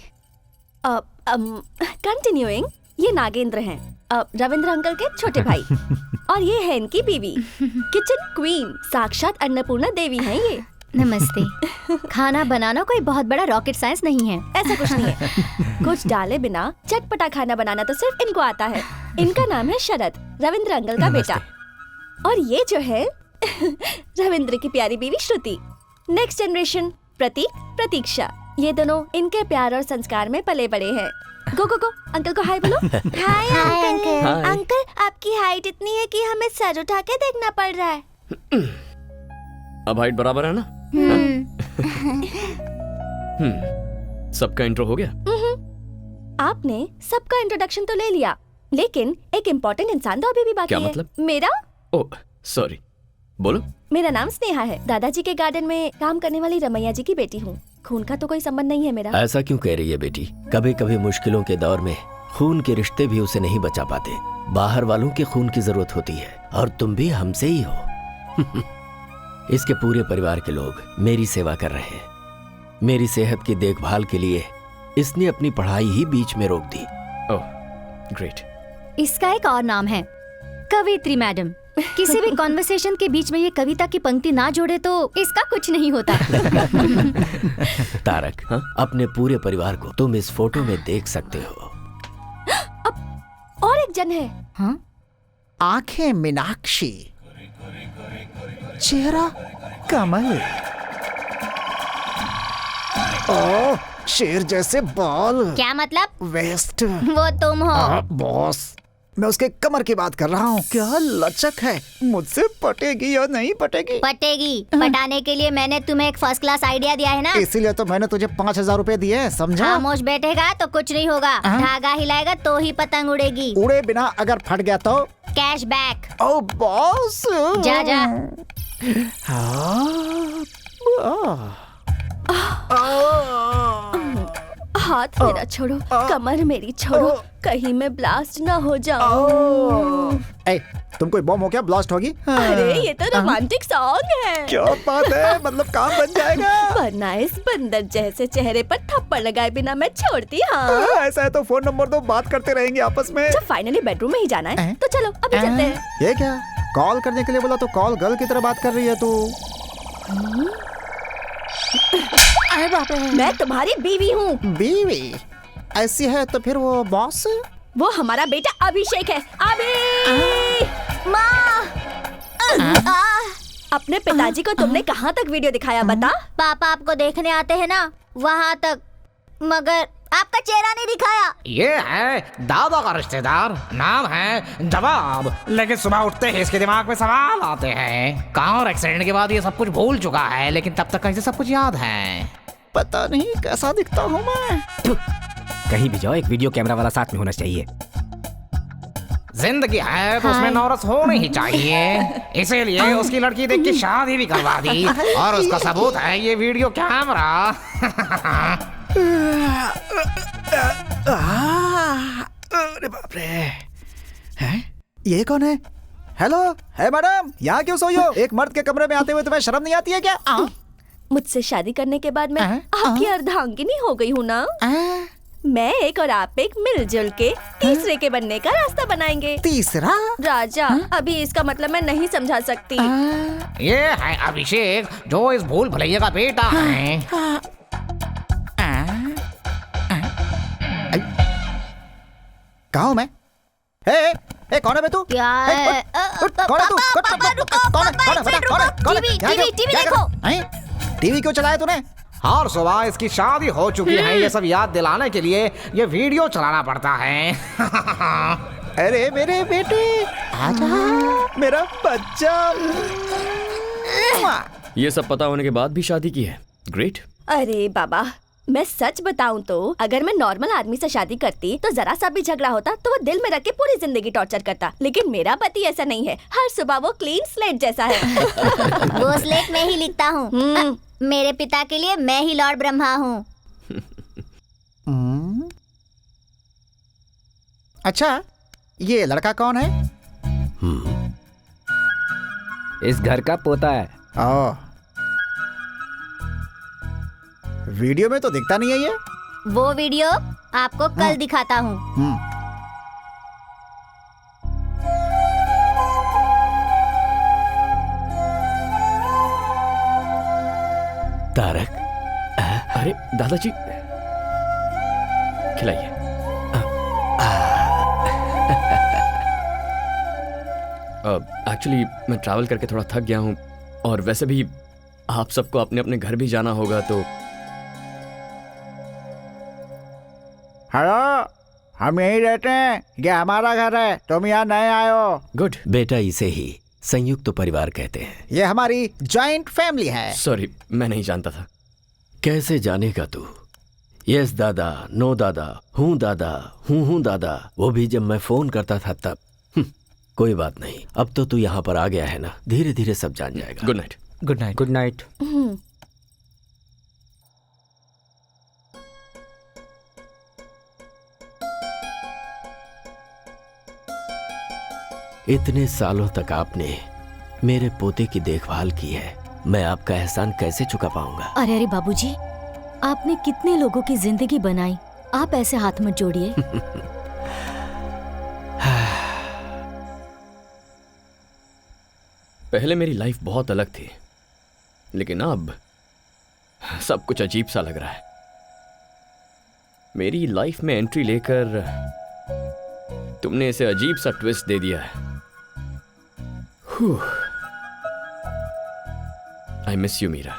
S4: कंटिन्यूइंग, ये नागेंद्र हैं, रविंद्र अंकल के छोटे भाई, और ये है इनकी बीवी, किचन क्वीन, साक्षात अन्नपूर्णा देवी हैं ये।
S3: नमस्ते। खाना बनाना कोई बहुत बड़ा रॉकेट साइंस नहीं है।
S4: ऐसा कुछ नहीं है, कुछ डाले बिना चटपटा खाना बनाना तो सिर्फ इनको आता है। इनका नाम है शरद, रविंद्र अंकल का बेटा, और ये जो है रविंद्र की प्यारी बीवी श्रुति, नेक्स्ट जनरेशन प्रतीक, प्रतीक्षा। ये दोनों इनके प्यार और संस्कार में पले बड़े हैं। गो गो गो, अंकल को हाय बोलो।
S5: Hi uncle.
S2: हाय।
S5: अंकल, आपकी हाइट इतनी है कि हमें सर उठा के देखना पड़ रहा है।
S2: अब हाइट बराबर है ना? सबका इंट्रो हो गया?
S4: आपने सबका इंट्रोडक्शन तो ले लिया, लेकिन एक इम्पोर्टेंट इंसान तो अभी भी बाकी
S2: क्या
S4: है।
S2: मतलब?
S4: मेरा
S2: ओह सॉरी, बोलो।
S4: मेरा नाम स्नेहा है, दादाजी के गार्डन में काम करने वाली रमैया जी की बेटी हूँ। खून का तो कोई संबंध नहीं है मेरा।
S1: ऐसा क्यों कह रही है बेटी? कभी कभी मुश्किलों के दौर में खून के रिश्ते भी उसे नहीं बचा पाते। बाहर वालों के खून की जरूरत होती है, और तुम भी हमसे ही हो। इसके पूरे परिवार के लोग मेरी सेवा कर रहे हैं। मेरी सेहत की देखभाल के लिए इसने अपनी पढ़ाई ही बीच में रोक दी।
S2: Oh great.
S3: इसका एक और नाम है, कवित्री मैडम। किसी भी कॉन्वर्सेशन के बीच में ये कविता की पंक्ति ना जोड़े तो इसका कुछ नहीं होता।
S1: तारक, अपने पूरे परिवार को तुम इस फोटो में देख सकते हो।
S4: और एक जन है।
S3: हाँ?
S6: आंखें मीनाक्षी, चेहरा कमल, ओह शेर जैसे बाल,
S3: क्या मतलब?
S6: वेस्ट।
S3: वो तुम हो।
S6: बॉस, मैं उसके कमर की बात कर रहा हूँ। क्या लचक है, मुझसे पटेगी या नहीं पटेगी?
S3: पटेगी। पटाने के लिए मैंने तुम्हें एक फर्स्ट क्लास आइडिया दिया है ना।
S6: इसीलिए तो मैंने तुझे 5,000 रुपए दिए, समझा?
S3: खामोश बैठेगा तो कुछ नहीं होगा, धागा हिलाएगा तो ही पतंग उड़ेगी।
S6: उड़े बिना अगर फट गया तो?
S3: Cash back.
S6: ओ बॉस,
S3: जा जा।
S4: हाथ मेरा छोड़ो, कमर मेरी छोड़ो, कहीं मैं ब्लास्ट ना हो जाऊं।
S6: ए, तुम कोई बम हो क्या ब्लास्ट होगी?
S4: अरे ये तो रोमांटिक सॉन्ग है।
S6: क्या बात है, मतलब काम बन जाएगा।
S4: वरना इस बंदर जैसे चेहरे पर थप्पड़ लगाए बिना मैं छोड़ती। हाँ,
S6: ऐसा है तो फोन नंबर दो, बात करते रहेंगे आपस में।
S4: जब फाइनली बेडरूम में ही जाना है तो चलो अभी चलते हैं।
S6: ये क्या, कॉल करने के लिए बोला तो कॉल गर्ल की तरह बात कर रही है तू।
S4: मैं तुम्हारी बीवी हूँ।
S6: बीवी? ऐसी है तो फिर वो बॉस?
S5: वो हमारा बेटा अभिषेक है। अभी माँ, अपने पिताजी को तुमने कहाँ तक वीडियो दिखाया बता?
S3: पापा आपको देखने आते हैं ना, वहाँ तक, मगर आपका चेहरा नहीं दिखाया।
S9: ये है दादा का रिश्तेदार, नाम है जवाब। लेकिन सुबह उठते ही इसके दिमाग में सवाल आते हैं। कार एक्सीडेंट के बाद ये सब कुछ भूल चुका है, लेकिन तब तक इसे सब कुछ याद है।
S6: पता नहीं कैसा दिखता हूँ मैं।
S7: कहीं भी जाओ एक वीडियो कैमरा वाला साथ में होना चाहिए।
S9: जिंदगी है तो उसमें नौरस होनी ही चाहिए, इसीलिए उसकी लड़की देख के शादी भी करवा दी, और उसका सबूत है ये वीडियो कैमरा।
S6: अरे बाप रे, हैं? ये कौन है? हेलो, है मैडम, यहाँ क्यों सोई हो? एक मर्द के कमरे में आते हुए तुम्हें शर्म नहीं आती है क्या?
S5: मुझसे शादी करने के बाद मैं आपकी अर्धांगिनी हो गई हूँ ना। मैं एक और आप एक मिलजुल के तीसरे के बनने का रास्ता बनाएंगे।
S6: तीसरा?
S5: राजा, अभी इसका मतलब मैं नहीं समझा सकती।
S9: ये है अभिषेक, जो इस भूल भुलैया का बेटा है।
S6: कहाँ हूँ मैं? ए, कौन है बे तू?
S3: क्या है?
S6: कौन है तू? कौन है?
S3: टीवी देखो।
S6: टीवी क्यों चलाया तूने?
S9: हर सुबह इसकी शादी हो चुकी है, ये सब याद दिलाने के लिए ये वीडियो चलाना पड़ता है।
S6: अरे मेरे बेटे, आजा, मेरा बच्चा।
S2: ये सब पता होने के बाद भी शादी की है। ग्रेट।
S5: अरे बाबा, मैं सच बताऊं तो अगर मैं नॉर्मल आदमी से शादी करती तो जरा सा भी झगड़ा होता तो वो दिल में रख के पूरी जिंदगी टॉर्चर करता, लेकिन मेरा पति ऐसा नहीं है। हर सुबह वो क्लीन स्लेट जैसा है।
S3: वो स्लेट में ही लिखता हूँ। मेरे पिता के लिए मैं ही लॉर्ड ब्रह्मा हूँ।
S6: अच्छा, ये लड़का कौन है?
S7: इस घर का पोता है।
S6: वीडियो में तो दिखता नहीं है ये।
S3: वो वीडियो आपको कल दिखाता हूँ।
S1: तारक,
S2: अरे दादाजी, खिलाइए। एक्चुअली मैं ट्रैवल करके थोड़ा थक गया हूँ, और वैसे भी आप सबको अपने अपने घर भी जाना होगा, तो
S6: हेलो, हम यहीं रहते हैं, ये हमारा घर है, तुम यहाँ नए आए हो।
S2: गुड।
S1: बेटा इसे ही संयुक्त परिवार कहते हैं।
S6: ये हमारी जॉइंट फैमिली है।
S2: सॉरी, मैं नहीं जानता था।
S1: कैसे जानेगा तू? यस दादा, नो दादा, हूँ दादा, हूँ दादा, वो भी जब मैं फोन करता था तब। कोई बात नहीं, अब तो तू यहाँ पर आ गया है ना, धीरे धीरे सब जान जाएगा।
S2: Good night.
S7: Good night. Good night.
S1: इतने सालों तक आपने मेरे पोते की देखभाल की है, मैं आपका एहसान कैसे चुका पाऊंगा?
S3: अरे बाबूजी, आपने कितने लोगों की जिंदगी बनाई, आप ऐसे हाथ मत जोड़िए।
S2: पहले मेरी लाइफ बहुत अलग थी, लेकिन अब सब कुछ अजीब सा लग रहा है। मेरी लाइफ में एंट्री लेकर तुमने इसे अजीब सा ट्विस्ट दे दिया है। I miss you Meera.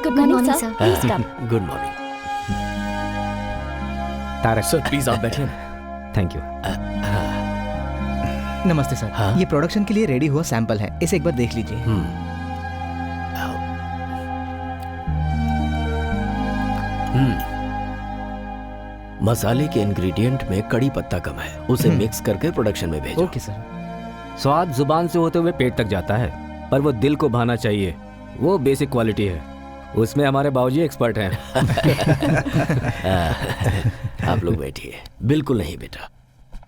S5: Good morning sir, please come.
S1: Good morning.
S7: Tarak
S2: sir please आप बैठिए ना।
S7: Thank you. नमस्ते सर।
S1: हाँ?
S7: ये प्रोडक्शन के लिए रेडी हुआ सैंपल है, इसे एक बार देख लीजिए।
S1: मसाले के इंग्रेडिएंट में कड़ी पत्ता कम है, उसे मिक्स करके प्रोडक्शन में भेजो।
S7: Okay sir. स्वाद जुबान से होते हुए पेट तक जाता है, पर वो दिल को भाना चाहिए, वो बेसिक क्वालिटी है। उसमें हमारे बाबूजी एक्सपर्ट हैं।
S1: आप लोग बैठिए। बिल्कुल नहीं बेटा,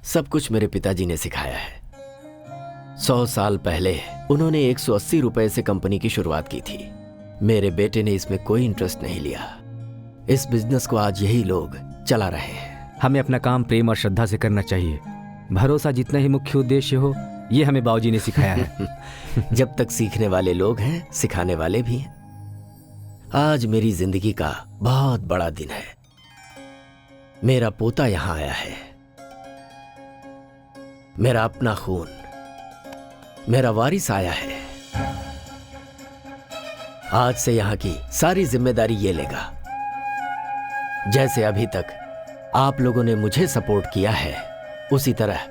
S1: सब कुछ मेरे पिताजी ने सिखाया है। 100 साल पहले उन्होंने 180 रुपए से कंपनी की शुरुआत की थी। मेरे बेटे ने इसमें कोई इंटरेस्ट नहीं लिया। इस बिजनेस को आज यही लोग चला रहे हैं।
S7: हमें अपना काम प्रेम और श्रद्धा से करना चाहिए। भरोसा जितना ही मुख्य उद्देश्य हो, ये हमें बाबूजी ने सिखाया है।
S1: जब तक सीखने वाले लोग हैं, सिखाने वाले भी हैं। आज मेरी जिंदगी का बहुत बड़ा दिन है। मेरा पोता यहां आया है, मेरा अपना खून, मेरा वारिस आया है। आज से यहां की सारी जिम्मेदारी ये लेगा। जैसे अभी तक आप लोगों ने मुझे सपोर्ट किया है, उसी तरह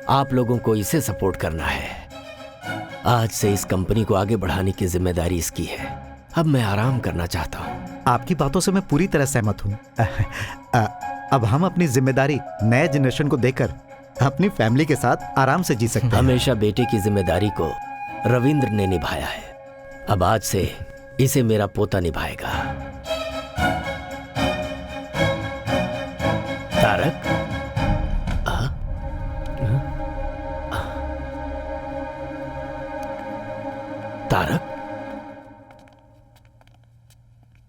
S1: आप लोगों को इसे सपोर्ट करना है। आज से इस कंपनी को आगे बढ़ाने की जिम्मेदारी इसकी है। अब मैं आराम करना चाहता हूं।
S6: आपकी बातों से मैं पूरी तरह सहमत हूं। अब हम अपनी जिम्मेदारी नए जनरेशन को देकर अपनी फैमिली के साथ आराम से जी सकते हैं।
S1: हमेशा बेटे की जिम्मेदारी को रविंद्र ने निभाया है, अब आज से इसे मेरा पोता निभाएगा। तारक, तारक,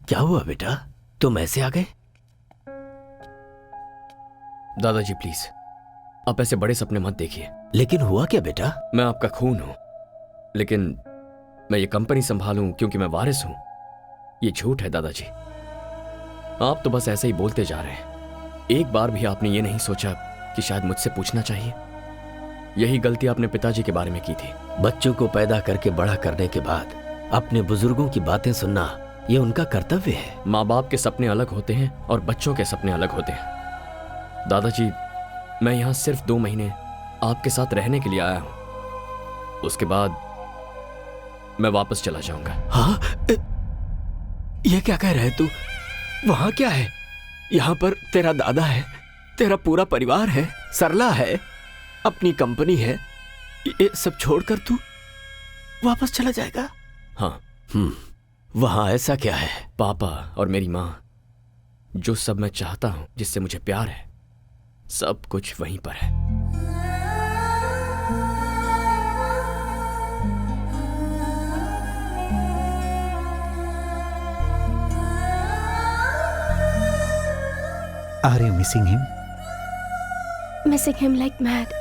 S1: क्या हुआ बेटा? तुम ऐसे आ गए?
S2: दादाजी प्लीज, आप ऐसे बड़े सपने मत देखिए।
S1: लेकिन हुआ क्या बेटा?
S2: मैं आपका खून हूं, लेकिन मैं ये कंपनी संभालूं क्योंकि मैं वारिस हूं, ये झूठ है दादाजी। आप तो बस ऐसे ही बोलते जा रहे हैं। एक बार भी आपने ये नहीं सोचा कि शायद मुझसे पूछना चाहिए? यही गलती आपने पिताजी के बारे में की थी।
S1: बच्चों को पैदा करके बड़ा करने के बाद अपने बुजुर्गों की बातें सुनना, ये उनका कर्तव्य है।
S2: माँ बाप के सपने अलग होते हैं और बच्चों के सपने अलग होते हैं। दादाजी, मैं यहाँ सिर्फ 2 महीने आपके साथ रहने के लिए आया हूँ, उसके बाद मैं वापस चला जाऊंगा।
S1: हाँ? ये क्या कह रहे तू? वहां क्या है? यहाँ पर तेरा दादा है, तेरा पूरा परिवार है, सरला है, अपनी कंपनी है, ये सब छोड़कर तू वापस चला जाएगा?
S2: हाँ।
S1: वहां ऐसा क्या है?
S2: पापा और मेरी माँ, जो सब मैं चाहता हूं, जिससे मुझे प्यार है, सब कुछ वहीं पर है।
S6: Are you missing him?
S4: Missing him like mad.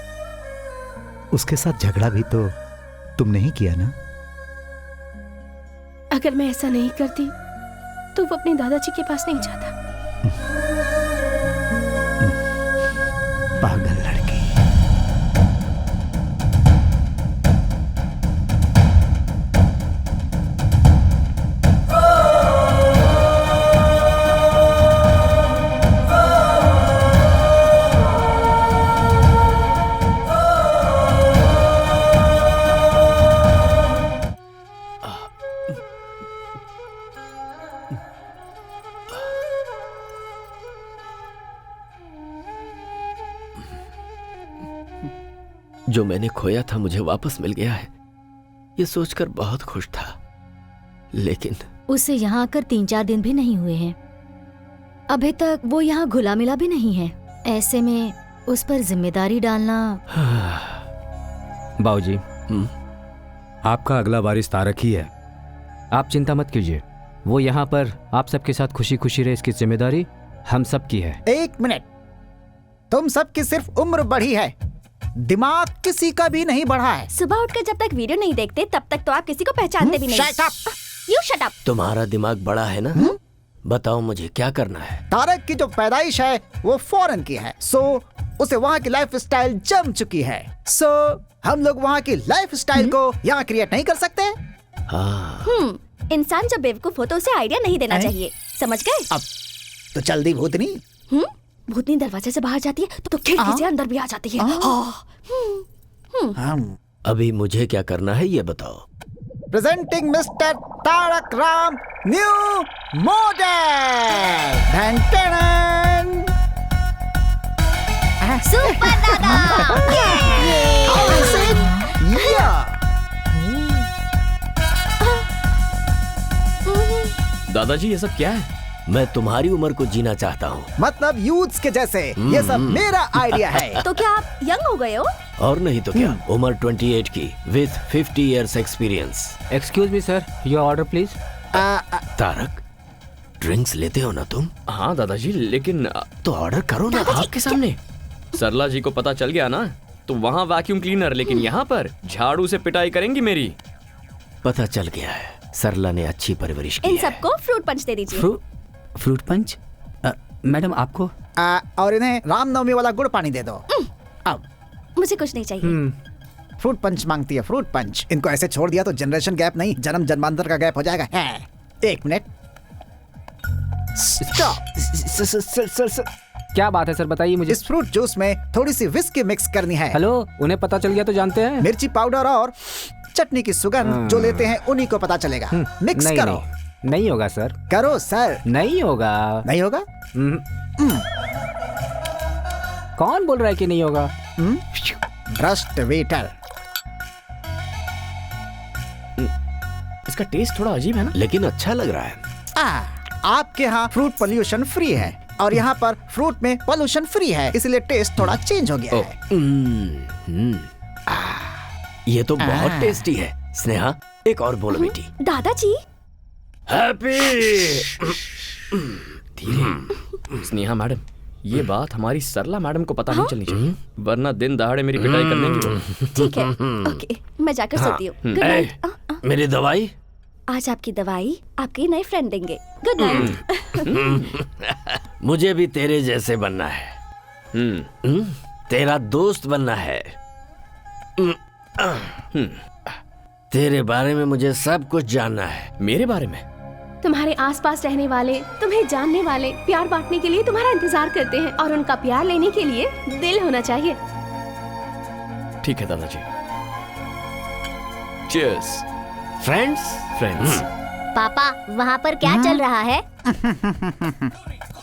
S6: उसके साथ झगड़ा भी तो तुमने ही किया ना?
S4: अगर मैं ऐसा नहीं करती तो वो अपने दादाजी के पास नहीं जाता।
S6: पागल लड़की।
S1: जो मैंने खोया था मुझे वापस मिल गया है, ये सोचकर बहुत खुश था। लेकिन
S3: उसे यहाँ आकर 3-4 दिन भी नहीं हुए हैं। अभी तक वो यहाँ घुला मिला भी नहीं है। ऐसे में उस पर जिम्मेदारी डालना।
S7: बाबूजी, आपका अगला वारिस तारक ही है। आप चिंता मत कीजिए, वो यहाँ पर आप सबके साथ खुशी खुशी रहे, इसकी जिम्मेदारी हम सब की है।
S6: 1 मिनट, तुम सबकी सिर्फ उम्र बढ़ी है, दिमाग किसी का भी नहीं बढ़ा है।
S5: सुबह उठकर जब तक वीडियो नहीं देखते तब तक तो आप किसी को पहचानते भी नहीं।
S6: Shut up!
S5: You shut up!
S1: तुम्हारा दिमाग बड़ा है ना? बताओ मुझे क्या करना है?
S6: तारक की जो पैदाइश है वो फॉरेन की है, सो उसे वहाँ की लाइफ स्टाइल जम चुकी है। सो हम लोग वहाँ की लाइफ स्टाइल को यहाँ क्रिएट नहीं कर सकते।
S1: हाँ।
S5: इंसान जब बेवकूफ हो तो उसे आइडिया नहीं देना चाहिए, समझ गए?
S6: अब तो जल्दी भूतनी।
S5: भूतनी दरवाजे से बाहर जाती है तो खिड़की से अंदर भी आ जाती है।
S1: अभी मुझे क्या करना है ये बताओ।
S6: Presenting mister Tarak Ram new model.
S5: Super दादा।
S2: दादाजी, ये सब क्या है?
S1: मैं तुम्हारी उम्र को जीना चाहता हूँ।
S6: मतलब यूथ्स के जैसे। ये सब मेरा आइडिया है।
S5: तो क्या आप यंग हो गए हो?
S1: और नहीं तो क्या, उम्र 28 की with 50 years experience.
S7: Excuse me sir, your order please.
S1: Tarak, drinks लेते हो ना तुम?
S2: हाँ दादाजी, लेकिन
S1: तो ऑर्डर करो ना।
S2: आपके सामने। सरला जी को पता चल गया ना तो वहां वैक्यूम क्लीनर, लेकिन यहाँ पर झाड़ू से पिटाई करेंगी मेरी।
S1: पता चल गया है, सरला ने अच्छी परवरिश की
S5: इन
S1: है।
S5: सबको फ्रूट पंच दे दीजिए।
S7: Fruit punch? मैडम आपको?
S6: और इन्हें रामनवमी वाला गुड़ पानी दे दो। अब
S5: मुझे कुछ नहीं चाहिए।
S6: फ्रूट पंच मांगती है, फ्रूट पंच। इनको ऐसे छोड़ दिया तो जनरेशन गैप नहीं, जन्म जन्मांतर का गैप हो जाएगा। एक मिनट, स्टॉप।
S7: क्या बात है सर, बताइए मुझे।
S6: इस फ्रूट जूस में थोड़ी सी विस्की मिक्स करनी है।
S7: हेलो, उन्हें पता चल गया तो जानते हैं।
S6: मिर्ची पाउडर और चटनी की सुगंध जो लेते हैं उन्हीं को पता चलेगा। मिक्स
S7: नहीं,
S6: करो।
S7: नहीं होगा सर।
S6: करो सर।
S7: नहीं होगा।
S6: नहीं होगा?
S7: कौन बोल रहा है कि नहीं होगा?
S6: भ्रष्ट वेटर।
S2: इसका टेस्ट थोड़ा अजीब है ना,
S1: लेकिन अच्छा लग रहा है।
S6: आपके यहाँ फ्रूट पोल्यूशन फ्री है और यहाँ पर फ्रूट में पोल्यूशन फ्री है, इसलिए टेस्ट थोड़ा चेंज हो गया है।
S1: ये तो बहुत टेस्टी है। स्नेहा, एक और बोलो बेटी।
S5: दादाजी।
S1: हैप्पी।
S2: धीरे। स्नेहा मैडम, ये बात हमारी सरला मैडम को पता नहीं चलनी चाहिए, वरना दिन दहाड़े मेरी पिटाई कर देंगी वो।
S5: ठीक है, ओके, मैं जाकर सोती हूँ। Good night.
S1: मेरी दवाई?
S5: आज आपकी दवाई आपके नए फ्रेंड देंगे। Good night.
S1: मुझे भी तेरे जैसे बनना है। तेरा दोस्त बनना है। तेरे बारे में मुझे सब कुछ जानना है।
S2: मेरे बारे में?
S4: तुम्हारे आसपास रहने वाले, तुम्हें जानने वाले, प्यार बांटने के लिए तुम्हारा इंतजार करते हैं और उनका प्यार लेने के लिए दिल होना चाहिए।
S2: ठीक है दादाजी। चीयर्स।
S1: फ्रेंड्स।
S3: पापा, वहाँ पर क्या चल रहा है?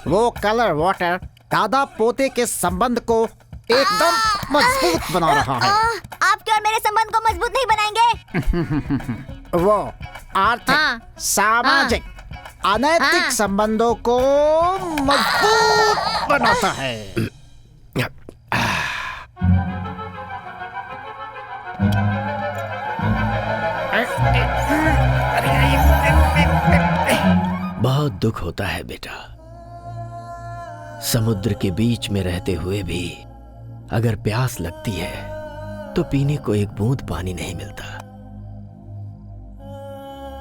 S6: वो कलर वाटर दादा पोते के संबंध को एकदम मजबूत बना रहा है।
S3: आपके और मेरे संबंध को मजबूत नहीं बनाएंगे।
S6: वो आर्थिक, सामाजिक, अनैतिक संबंधों को मजबूत बनाता है।
S1: बहुत दुख होता है बेटा, समुद्र के बीच में रहते हुए भी अगर प्यास लगती है तो पीने को एक बूंद पानी नहीं मिलता।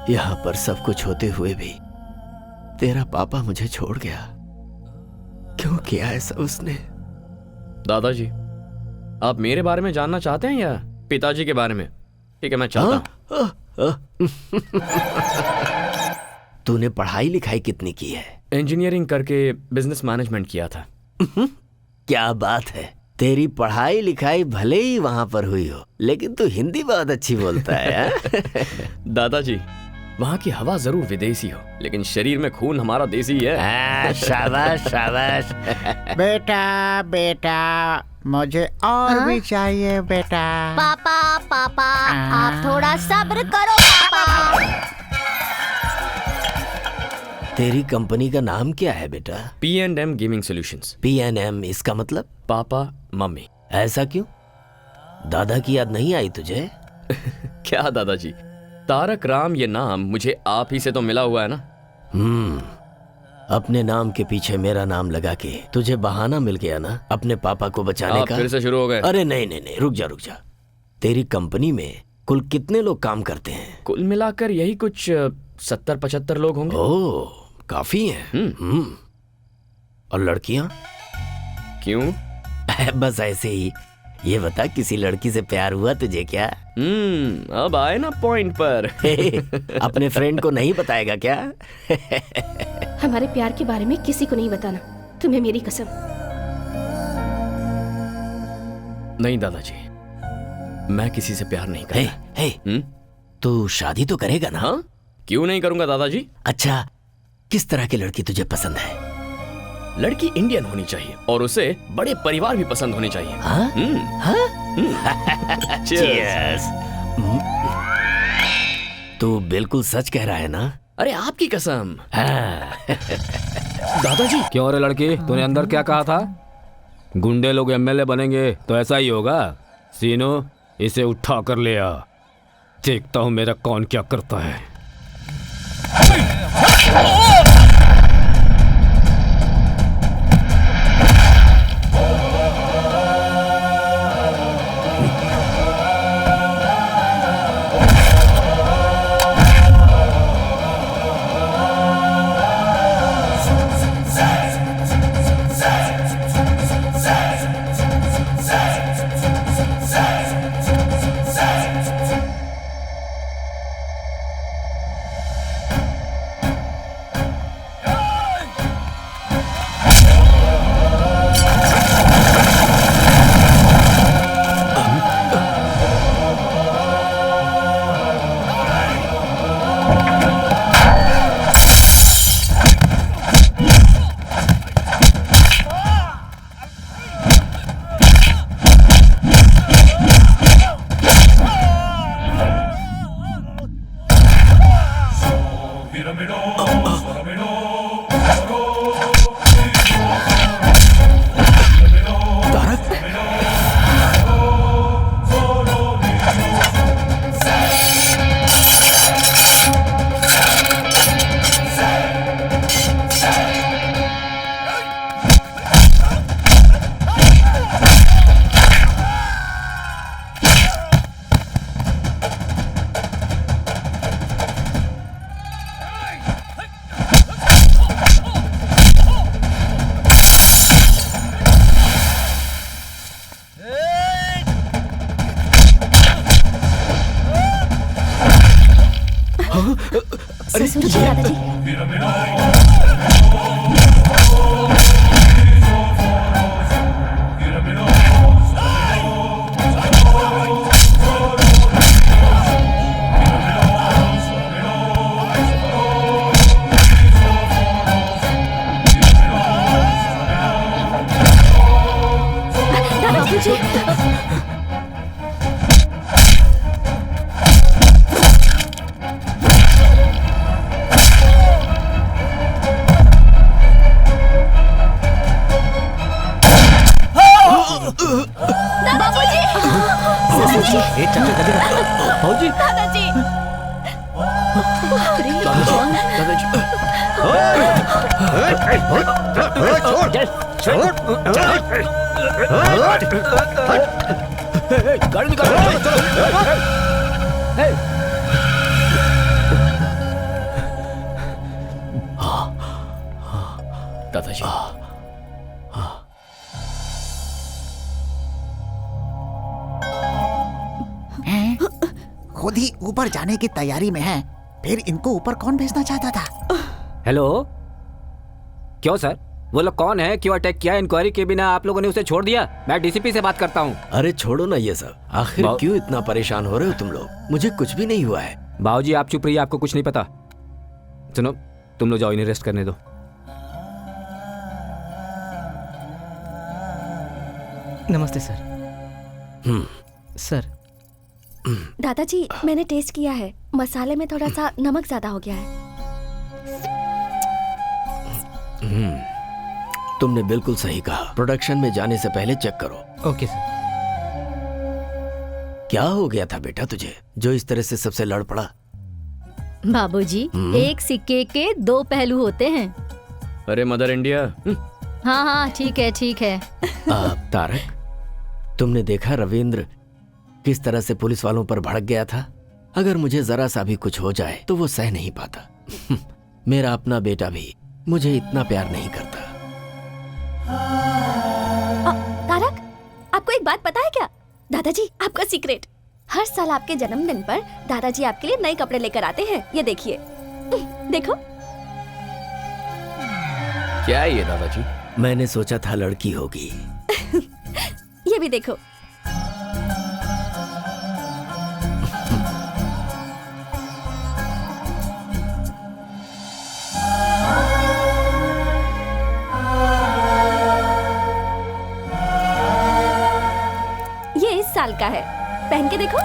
S1: यहां पर सब कुछ होते हुए भी तेरा पापा मुझे छोड़ गया। क्यों किया ऐसा उसने?
S2: दादाजी, आप मेरे बारे में जानना चाहते हैं या पिताजी के बारे में? ठीक है, मैं चाहता हूं।
S1: तूने पढ़ाई लिखाई कितनी की है?
S2: इंजीनियरिंग करके बिजनेस मैनेजमेंट किया था।
S1: क्या बात है, तेरी पढ़ाई लिखाई भले ही वहां पर हुई हो, लेकिन तू हिंदी बहुत अच्छी बोलता है।
S2: दादाजी, वहाँ की हवा जरूर विदेशी हो, लेकिन शरीर में खून हमारा देसी है।
S1: शाबाश शाबाश।
S6: बेटा बेटा, मुझे और भी चाहिए बेटा।
S3: पापा पापा, आप थोड़ा सब्र करो पापा।
S1: तेरी कंपनी का नाम क्या है बेटा?
S2: P&M gaming solutions.
S1: P&M, इसका मतलब?
S2: Papa mummy.
S1: ऐसा क्यों? दादा की याद नहीं आई तुझे?
S2: क्या दादाजी, तारक राम ये नाम मुझे आप ही से तो मिला हुआ है ना।
S1: अपने नाम के पीछे मेरा नाम लगा के तुझे बहाना मिल गया ना अपने पापा को बचाने
S2: आप
S1: का।
S2: फिर से शुरू हो गए।
S1: अरे नहीं नहीं नहीं, रुक जा। तेरी कंपनी में कुल कितने लोग काम करते हैं?
S2: कुल मिलाकर यही कुछ 70-75 लोग होंगे।
S1: ओह, काफी हैं। और लड़कियां?
S2: क्यों?
S1: बस ऐसे ही। ये बता, किसी लड़की से प्यार हुआ तुझे क्या?
S2: अब आए ना पॉइंट पर।
S1: अपने फ्रेंड को नहीं बताएगा क्या?
S4: हमारे प्यार के बारे में किसी को नहीं बताना, तुम्हें मेरी कसम।
S2: नहीं दादाजी, मैं किसी से प्यार नहीं करता।
S1: तू शादी तो करेगा ना?
S2: हाँ, क्यों नहीं करूंगा दादाजी।
S1: अच्छा, किस तरह की लड़की तुझे पसंद है?
S2: लड़की इंडियन होनी चाहिए और उसे बड़े परिवार भी पसंद होने चाहिए।
S1: Cheers। तू बिल्कुल सच कह रहा है ना?
S2: अरे आपकी कसम।
S7: दादाजी। क्यों रे लड़की, तूने अंदर क्या कहा था? गुंडे लोग एमएलए बनेंगे तो ऐसा ही होगा। सीनो, इसे उठा कर ले आ, देखता हूं मेरा कौन क्या करता है।
S3: ससुर जी, दादाजी।
S7: भाजी
S5: दादाजी
S7: गाड़ी निकालो।
S2: दादाजी
S9: खुद ही ऊपर जाने की तैयारी में है, फिर इनको ऊपर कौन भेजना चाहता था?
S7: हेलो, क्यों सर? वो लोग कौन है, क्यों अटैक किया? इंक्वायरी के बिना आप लोगों ने उसे छोड़ दिया? मैं डीसीपी से बात करता हूँ।
S1: अरे छोड़ो ना ये सब, आखिर क्यों इतना परेशान हो रहे हो तुम लोग? मुझे कुछ भी नहीं हुआ है।
S7: बाबूजी आप चुप रहिए, आपको कुछ नहीं पता। सुनो, तुम लोग जाओ, इन्हें रेस्ट करने दो।
S10: नमस्ते सर। सर
S5: दादाजी, मैंने टेस्ट किया है, मसाले में थोड़ा सा नमक ज्यादा हो गया है।
S1: तुमने बिल्कुल सही कहा, प्रोडक्शन में जाने से पहले चेक करो।
S10: Okay sir.
S1: क्या हो गया था बेटा तुझे, जो इस तरह से सबसे लड़ पड़ा?
S3: बाबूजी, एक सिक्के के दो पहलू होते हैं।
S2: अरे मदर इंडिया।
S3: हाँ हाँ, ठीक है ठीक है।
S1: तारक, तुमने देखा रविंद्र किस तरह से पुलिस वालों पर भड़क गया था? अगर मुझे जरा सा भी कुछ हो जाए तो वो सह नहीं पाता। मेरा अपना बेटा भी मुझे इतना प्यार नहीं करता।
S5: तारक, आपको एक बात पता है क्या? दादाजी, आपका सीक्रेट, हर साल आपके जन्मदिन पर दादाजी आपके लिए नए कपड़े लेकर आते हैं। ये देखिए, देखो।
S2: क्या है ये दादाजी?
S1: मैंने सोचा था लड़की होगी।
S5: ये भी देखो। ये इस साल का है, पहन के देखो।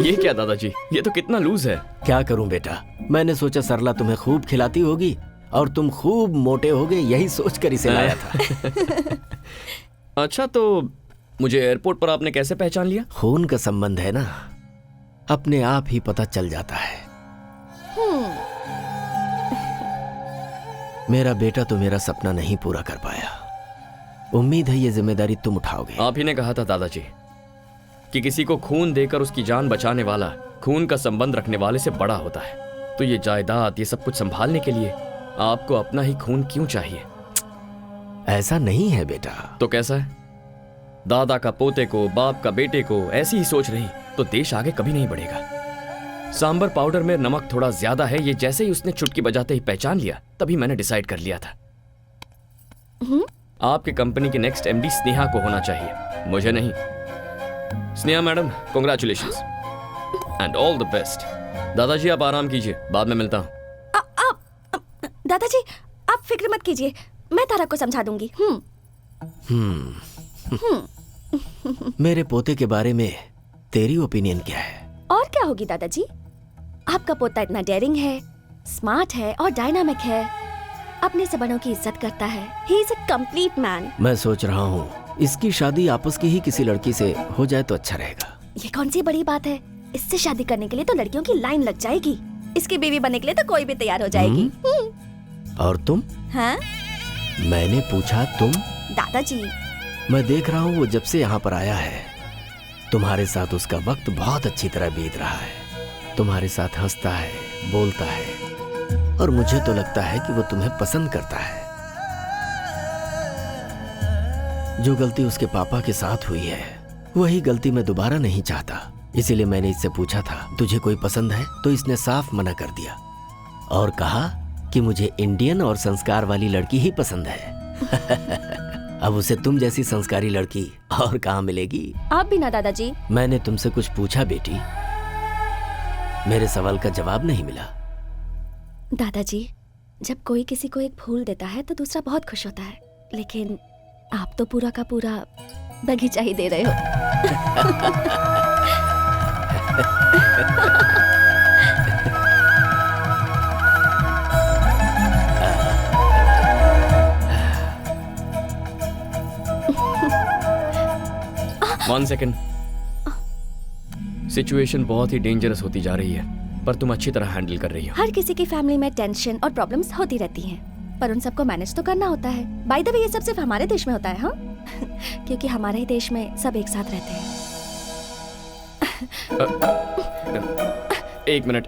S2: ये क्या दादाजी, ये तो कितना लूज है।
S1: क्या करूं बेटा, मैंने सोचा सरला तुम्हें खूब खिलाती होगी और तुम खूब मोटे होगे, यही सोचकर इसे लाया था।
S2: अच्छा, तो मुझे एयरपोर्ट पर आपने कैसे पहचान लिया?
S1: खून का संबंध है ना, अपने आप ही पता चल जाता है। मेरा बेटा तो मेरा सपना नहीं पूरा कर पाया। उम्मीद है ये जिम्मेदारी तुम उठाओगे।
S2: आप ही ने कहा था दादाजी कि किसी को खून देकर उसकी जान बचाने वाला खून का संबंध रखने वाले से बड़ा होता है। तो ये जायदाद, ये सब कुछ संभालने के लिए आपको अपना ही खून क्यों चाहिए?
S1: ऐसा नहीं है बेटा।
S2: तो कैसा है? दादा का पोते को, बाप का बेटे को ऐसी ही सोच रही तो देश आगे कभी नहीं बढ़ेगा। सांबर पाउडर में नमक थोड़ा ज्यादा है, ये जैसे ही उसने चुटकी बजाते ही पहचान लिया, तभी मैंने डिसाइड कर लिया था आपके कंपनी की नेक्स्ट एमडी स्नेहा को होना चाहिए, मुझे नहीं। Sneha madam, congratulations and all the best. दादाजी आप आराम कीजिए, बाद में मिलता हूं।
S5: दादाजी, आप फिक्र मत कीजिए, मैं तारा को समझा दूंगी।
S1: मेरे पोते के बारे में तेरी ओपिनियन क्या है?
S5: और क्या होगी दादाजी, आपका पोता इतना डेयरिंग है, स्मार्ट है और डायनामिक है, अपने से बड़ों की इज्जत करता है। He is a complete man.
S1: मैं सोच रहा हूँ इसकी शादी आपस की ही किसी लड़की से हो जाए तो अच्छा रहेगा।
S5: ये कौन सी बड़ी बात है, इससे शादी करने के लिए तो लड़कियों की लाइन लग जाएगी, इसकी बीवी बनने के लिए तो कोई भी तैयार हो जाएगी।
S1: और तुम?
S5: हाँ?
S1: मैंने पूछा तुम?
S5: दादाजी,
S1: मैं देख रहा हूँ वो जब से यहाँ पर आया है तुम्हारे साथ उसका वक्त बहुत अच्छी तरह बीत रहा है। तुम्हारे साथ हंसता है, बोलता है। और मुझे तो लगता है कि वो तुम्हें पसंद करता है। जो गलती उसके पापा के साथ हुई है वही गलती मैं दोबारा नहीं चाहता। इसीलिए मैंने इससे पूछा था तुझे कोई पसंद है, तो इसने साफ मना कर दिया और कहा कि मुझे इंडियन और संस्कार वाली लड़की ही पसंद है। अब उसे तुम जैसी संस्कारी लड़की और कहाँ मिलेगी?
S5: आप भी ना दादाजी।
S1: मैंने तुमसे कुछ पूछा बेटी, मेरे सवाल का जवाब नहीं मिला।
S5: दादाजी, जब कोई किसी को एक फूल देता है तो दूसरा बहुत खुश होता है, लेकिन आप तो पूरा का पूरा बगीचा ही दे रहे हो।
S2: One second. सिचुएशन बहुत ही डेंजरस होती जा रही है, पर तुम अच्छी तरह हैंडल कर रही हो।
S5: हर किसी की फैमिली में टेंशन और प्रॉब्लम्स होती रहती हैं, पर उन सबको मैनेज तो करना होता है। बाय द वे, ये सब सिर्फ हमारे देश में होता है, हाँ? क्योंकि हमारे ही देश में सब एक साथ रहते हैं।
S2: एक मिनट।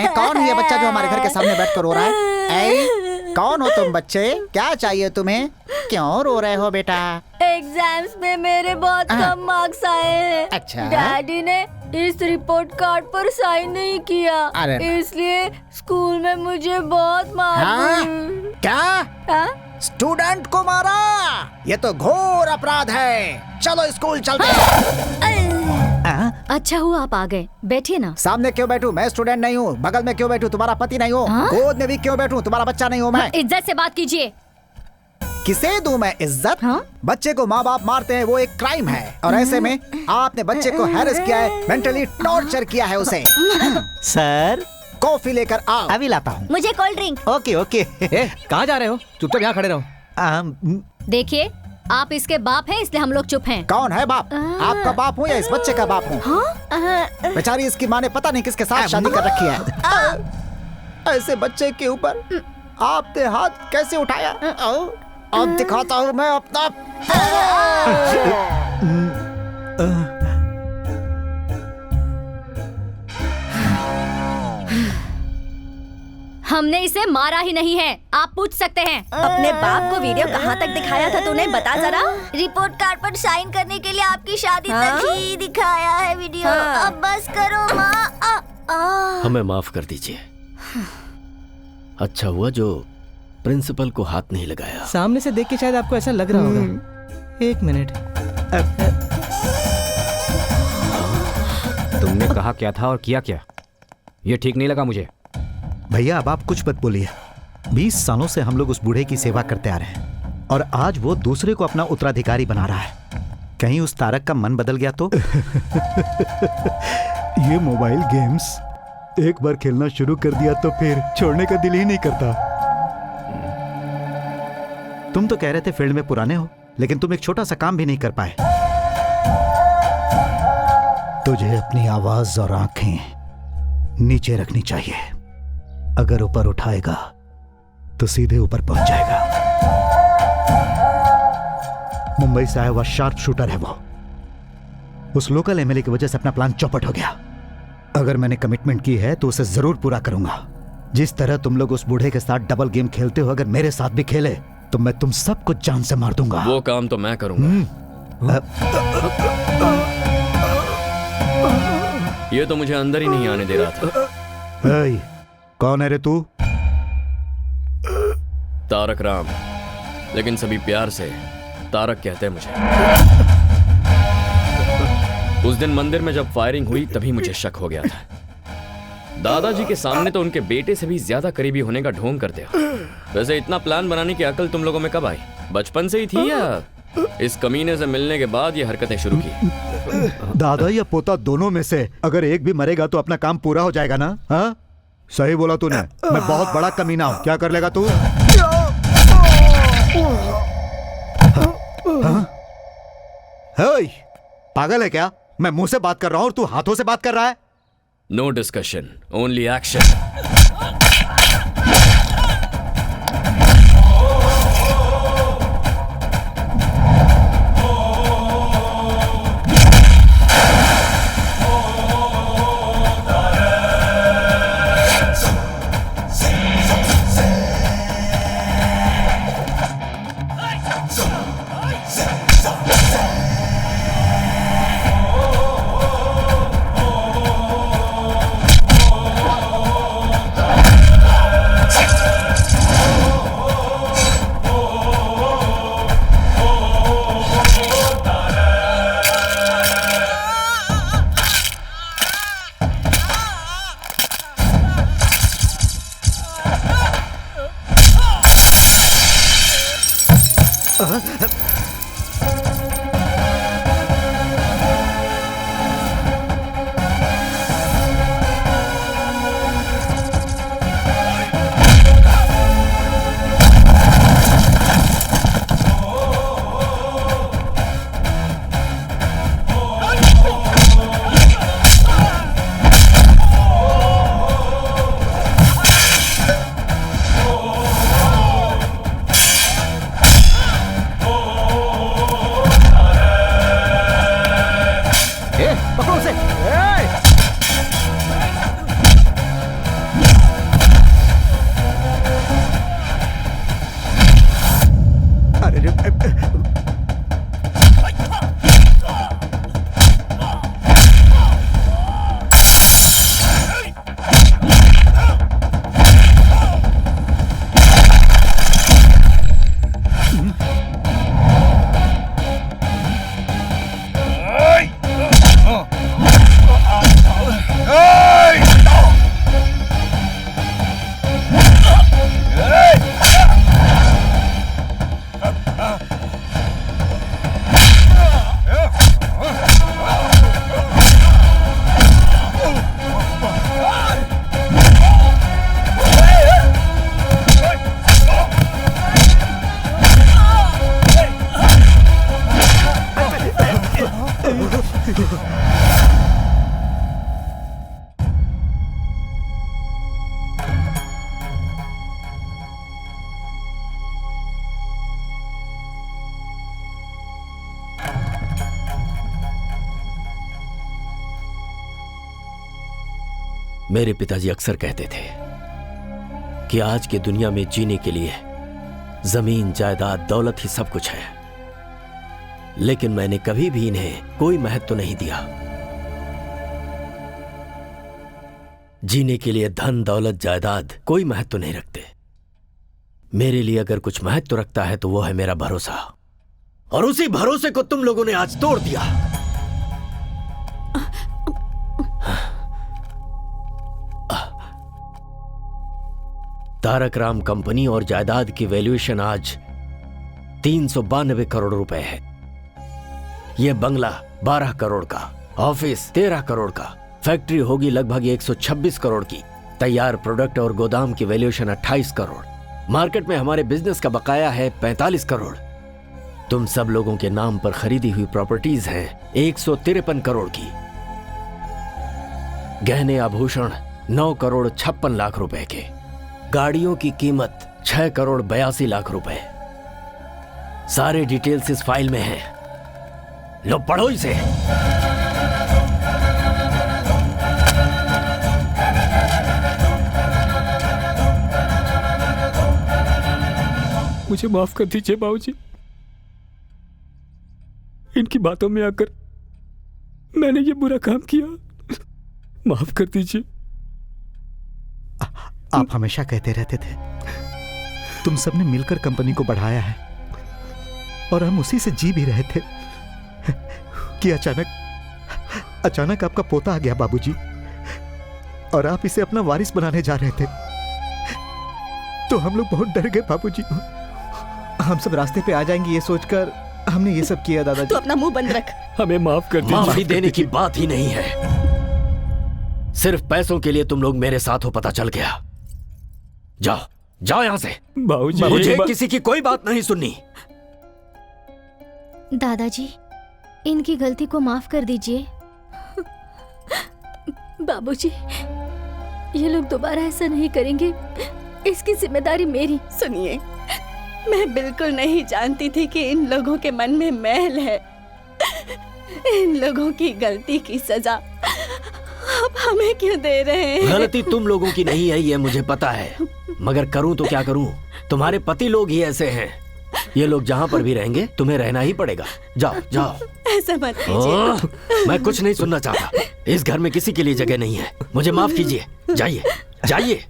S6: कौन है ये बच्चा जो हमारे घर के सामने बैठ कर रो रहा है? कौन हो तुम बच्चे? क्या चाहिए तुम्हें? क्यों रो रहे हो बेटा?
S5: एग्जाम्स में मेरे बहुत कम मार्क्स आए हैं।
S6: अच्छा।
S5: डैडी ने इस रिपोर्ट कार्ड पर साइन नहीं किया, इसलिए स्कूल में मुझे बहुत मार।
S6: क्या? स्टूडेंट को मारा? ये तो घोर अपराध है। चलो स्कूल चलते हैं।
S3: अच्छा हुआ आप आ गए, बैठिए ना।
S6: सामने क्यों बैठूं? मैं स्टूडेंट नहीं हूँ। बगल में क्यों बैठूं? तुम्हारा पति नहीं हूँ। गोद में भी क्यों बैठूं? तुम्हारा बच्चा नहीं हूँ मैं।
S3: इज्जत से बात कीजिए।
S6: किसे दूं मैं इज्जत? बच्चे को माँ बाप मारते हैं, वो एक क्राइम है, और ऐसे में आपने बच्चे को हैरेस किया है, मेंटली टॉर्चर किया है उसे।
S10: सर,
S6: कॉफी लेकर आओ। अभी लाता हूँ।
S5: मुझे कोल्ड ड्रिंक।
S6: Okay okay.
S10: कहाँ जा रहे हो? चुपचाप यहाँ खड़े रहो।
S3: देखिए, आप इसके बाप हैं, इसलिए हम लोग चुप हैं।
S6: कौन है बाप? आपका बाप हूँ या इस बच्चे का बाप हूँ? बेचारी इसकी माँ ने पता नहीं किसके साथ शादी कर रखी है। ऐसे बच्चे के ऊपर आपने हाथ कैसे उठाया? अब दिखाता हूँ मैं अपना।
S3: हमने इसे मारा ही नहीं है, आप पूछ सकते हैं।
S5: अपने बाप को वीडियो कहाँ तक दिखाया था तूने? बता जरा। रिपोर्ट कार्ड पर साइन करने के लिए आपकी शादी तक ही दिखाया है वीडियो। अब बस करो माँ।
S1: हमें माफ कर दीजिए। अच्छा हुआ जो प्रिंसिपल को हाथ नहीं लगाया।
S10: सामने से देख के शायद आपको ऐसा लग रहा होगा। एक मिनट।
S7: तुमने कहा क्या था और किया क्या? ये ठीक नहीं लगा मुझे।
S6: भैया अब आप कुछ मत बोलिए। 20 सालों से हम लोग उस बूढ़े की सेवा करते आ रहे हैं, और आज वो दूसरे को अपना उत्तराधिकारी बना रहा है। कहीं उस तारक का मन बदल गया तो?
S11: ये मोबाइल गेम्स एक बार खेलना शुरू कर दिया तो फिर छोड़ने का दिल ही नहीं करता।
S6: तुम तो कह रहे थे फील्ड में पुराने हो, लेकिन तुम एक छोटा सा काम भी नहीं कर पाए। तुझे अपनी आवाज और आंखें नीचे रखनी चाहिए। अगर ऊपर उठाएगा तो सीधे ऊपर पहुंच जाएगा। मुंबई से आया हुआ शार्प शूटर है वो। उस लोकल एमएलए की वजह से अपना प्लान चौपट हो गया। अगर मैंने कमिटमेंट की है तो उसे जरूर पूरा करूंगा। जिस तरह तुम लोग उस बूढ़े के साथ डबल गेम खेलते हो, अगर मेरे साथ भी खेले तो मैं तुम सबको जान से मार दूंगा।
S2: वो काम तो मैं करूंगा। ये तो मुझे अंदर ही नहीं आने दे रहा था।
S6: कौन है रे तू?
S2: तारक राम, लेकिन सभी प्यार से तारक कहते हैं मुझे। उस दिन मंदिर में जब फायरिंग हुई तभी मुझे शक हो गया था। दादाजी के सामने तो उनके बेटे से भी ज्यादा करीबी होने का ढोंग करते हो। वैसे इतना प्लान बनाने की अकल तुम लोगों में कब आई? बचपन से ही थी या इस कमीने से मिलने के बाद ये हरकतें शुरू की?
S11: दादा या पोता दोनों में से अगर एक भी मरेगा तो अपना काम पूरा हो जाएगा ना? हाँ, सही बोला तूने। मैं बहुत बड़ा कमीना हूं। क्या कर लेगा तू?
S6: पागल है क्या? मैं मुंह से बात कर रहा हूं और तू हाथों से बात कर रहा है।
S2: No discussion, only action.
S1: मेरे पिताजी अक्सर कहते थे कि आज की दुनिया में जीने के लिए जमीन, जायदाद, दौलत ही सब कुछ है, लेकिन मैंने कभी भी इन्हें कोई महत्व नहीं दिया। जीने के लिए धन, दौलत, जायदाद कोई महत्व नहीं रखते। मेरे लिए अगर कुछ महत्व रखता है तो वो है मेरा भरोसा, और उसी भरोसे को तुम लोगों ने आज तोड़ दिया। तारक राम कंपनी और जायदाद की वैल्यूएशन आज 392 करोड़ रुपए है। यह बंगला 12 करोड़ का, ऑफिस 13 करोड़ का, फैक्ट्री होगी लगभग 126 करोड़ की, तैयार प्रोडक्ट और गोदाम की वैल्यूएशन 28 करोड़, मार्केट में हमारे बिजनेस का बकाया है 45 करोड़, तुम सब लोगों के नाम पर खरीदी हुई प्रॉपर्टीज हैं 153 करोड़ की, गहने आभूषण 9 करोड़ 56 लाख रुपए के, गाड़ियों की कीमत 6 करोड़ 82 लाख रुपए। सारे डिटेल्स इस फाइल में हैं। लो पढ़ो इसे।
S7: मुझे माफ कर दीजिए बाबूजी, इनकी बातों में आकर मैंने ये बुरा काम किया, माफ कर दीजिए।
S6: आप हमेशा कहते रहते थे तुम सबने मिलकर कंपनी को बढ़ाया है, और हम उसी से जी भी रहे थे कि अचानक आपका पोता आ गया बाबूजी, और आप इसे अपना वारिस बनाने जा रहे थे, तो हम लोग बहुत डर गए बाबूजी।
S10: हम सब रास्ते पे आ जाएंगे ये सोचकर हमने ये सब किया दादाजी।
S5: तू अपना मुंह बंद रख।
S7: हमें माफ कर दीजिए।
S1: माफी देने की बात ही नहीं है, सिर्फ पैसों के लिए तुम लोग मेरे साथ हो, पता चल गया। जाओ जाओ यहां से।
S7: बाबूजी
S1: मुझे किसी की कोई बात नहीं सुननी।
S3: दादाजी, इनकी गलती को माफ कर दीजिए। बाबूजी, ये लोग दोबारा ऐसा नहीं करेंगे, इसकी जिम्मेदारी मेरी।
S5: सुनिए, मैं बिल्कुल नहीं जानती थी कि इन लोगों के मन में मैल है। इन लोगों की गलती की सजा आप हमें क्यों दे रहे हैं?
S1: गलती तुम लोगों की नहीं है, ये मुझे पता है, मगर करूं तो क्या करूं? तुम्हारे पति लोग ही ऐसे हैं। ये लोग जहां पर भी रहेंगे तुम्हें रहना ही पड़ेगा। जाओ जाओ।
S5: ऐसा मत कीजिए।
S1: मैं कुछ नहीं सुनना चाहता। इस घर में किसी के लिए जगह नहीं है। मुझे माफ कीजिए। जाइए जाइए।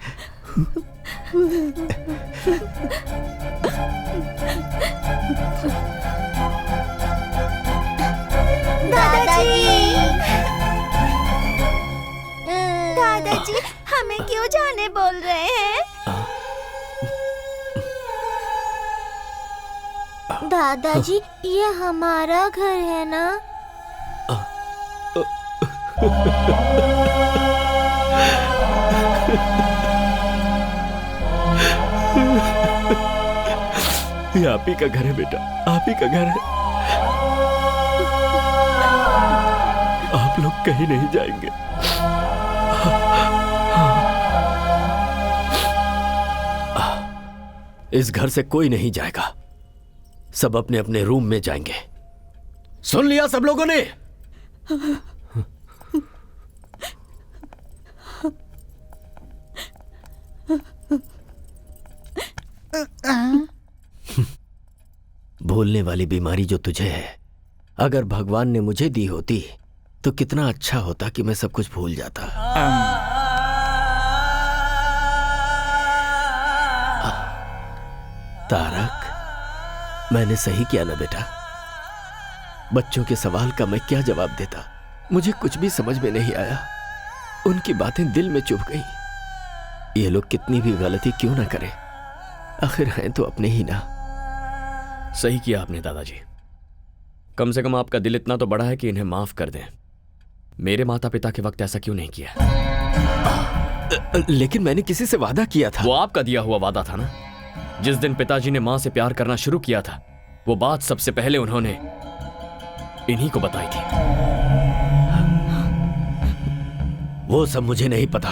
S5: दादाजी, हमें क्यों जाने बोल रहे हैं?
S12: दादाजी, ये हमारा घर है ना?
S1: ये आप ही का घर है बेटा, आप ही का घर है। आप लोग कहीं नहीं जाएंगे। इस घर से कोई नहीं जाएगा। सब अपने अपने रूम में जाएंगे। सुन लिया सब लोगों ने? भूलने वाली बीमारी जो तुझे है, अगर भगवान ने मुझे दी होती तो कितना अच्छा होता कि मैं सब कुछ भूल जाता। तारक, मैंने सही किया ना बेटा? बच्चों के सवाल का मैं क्या जवाब देता? मुझे कुछ भी समझ में नहीं आया। उनकी बातें दिल में चुभ गई। ये लोग कितनी भी गलती क्यों ना करें, आखिर हैं तो अपने ही ना।
S2: सही किया आपने दादाजी। कम से कम आपका दिल इतना तो बड़ा है कि इन्हें माफ कर दें। मेरे माता पिता के वक्त ऐसा क्यों नहीं किया?
S1: लेकिन मैंने किसी से वादा किया था।
S2: वो आपका दिया हुआ वादा था ना। जिस दिन पिताजी ने मां से प्यार करना शुरू किया था, वो बात सबसे पहले उन्होंने इन्हीं को बताई थी।
S1: वो सब मुझे नहीं पता।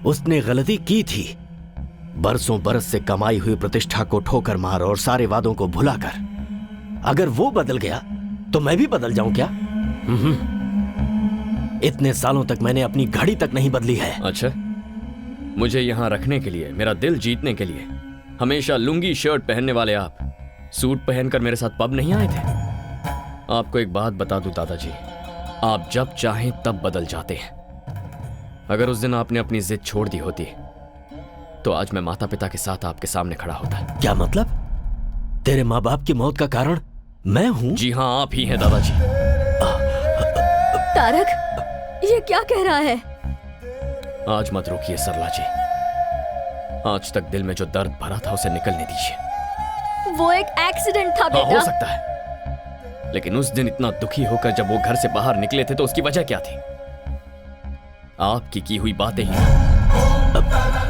S1: उसने गलती की थी। बरसों बरस से कमाई हुई प्रतिष्ठा को ठोकर मार और सारे वादों को भुलाकर अगर वो बदल गया तो मैं भी बदल जाऊं क्या? इतने सालों तक मैंने अपनी घड़ी तक नहीं बदली है।
S2: अच्छा, मुझे यहां रखने के लिए, मेरा दिल जीतने के लिए हमेशा लुंगी शर्ट पहनने वाले आप सूट पहनकर मेरे साथ पब नहीं आए थे? आपको एक बात बता दूं दादाजी, आप जब चाहें तब बदल जाते हैं। अगर उस दिन आपने अपनी जिद छोड़ दी होती तो आज मैं माता पिता के साथ आपके सामने खड़ा होता।
S1: क्या मतलब? तेरे माँ बाप की मौत का कारण मैं हूं?
S2: जी हाँ, आप ही हैं दादाजी।
S3: तारक, ये क्या कह रहा है?
S2: आज मत रोकिए सरला जी। आज तक दिल में जो दर्द भरा था उसे निकलने दीजिए।
S3: वो एक एक्सीडेंट था बेटा।
S2: हो सकता है, लेकिन उस दिन इतना दुखी होकर जब वो घर से बाहर निकले थे तो उसकी वजह क्या थी? आपकी की हुई बातें ही।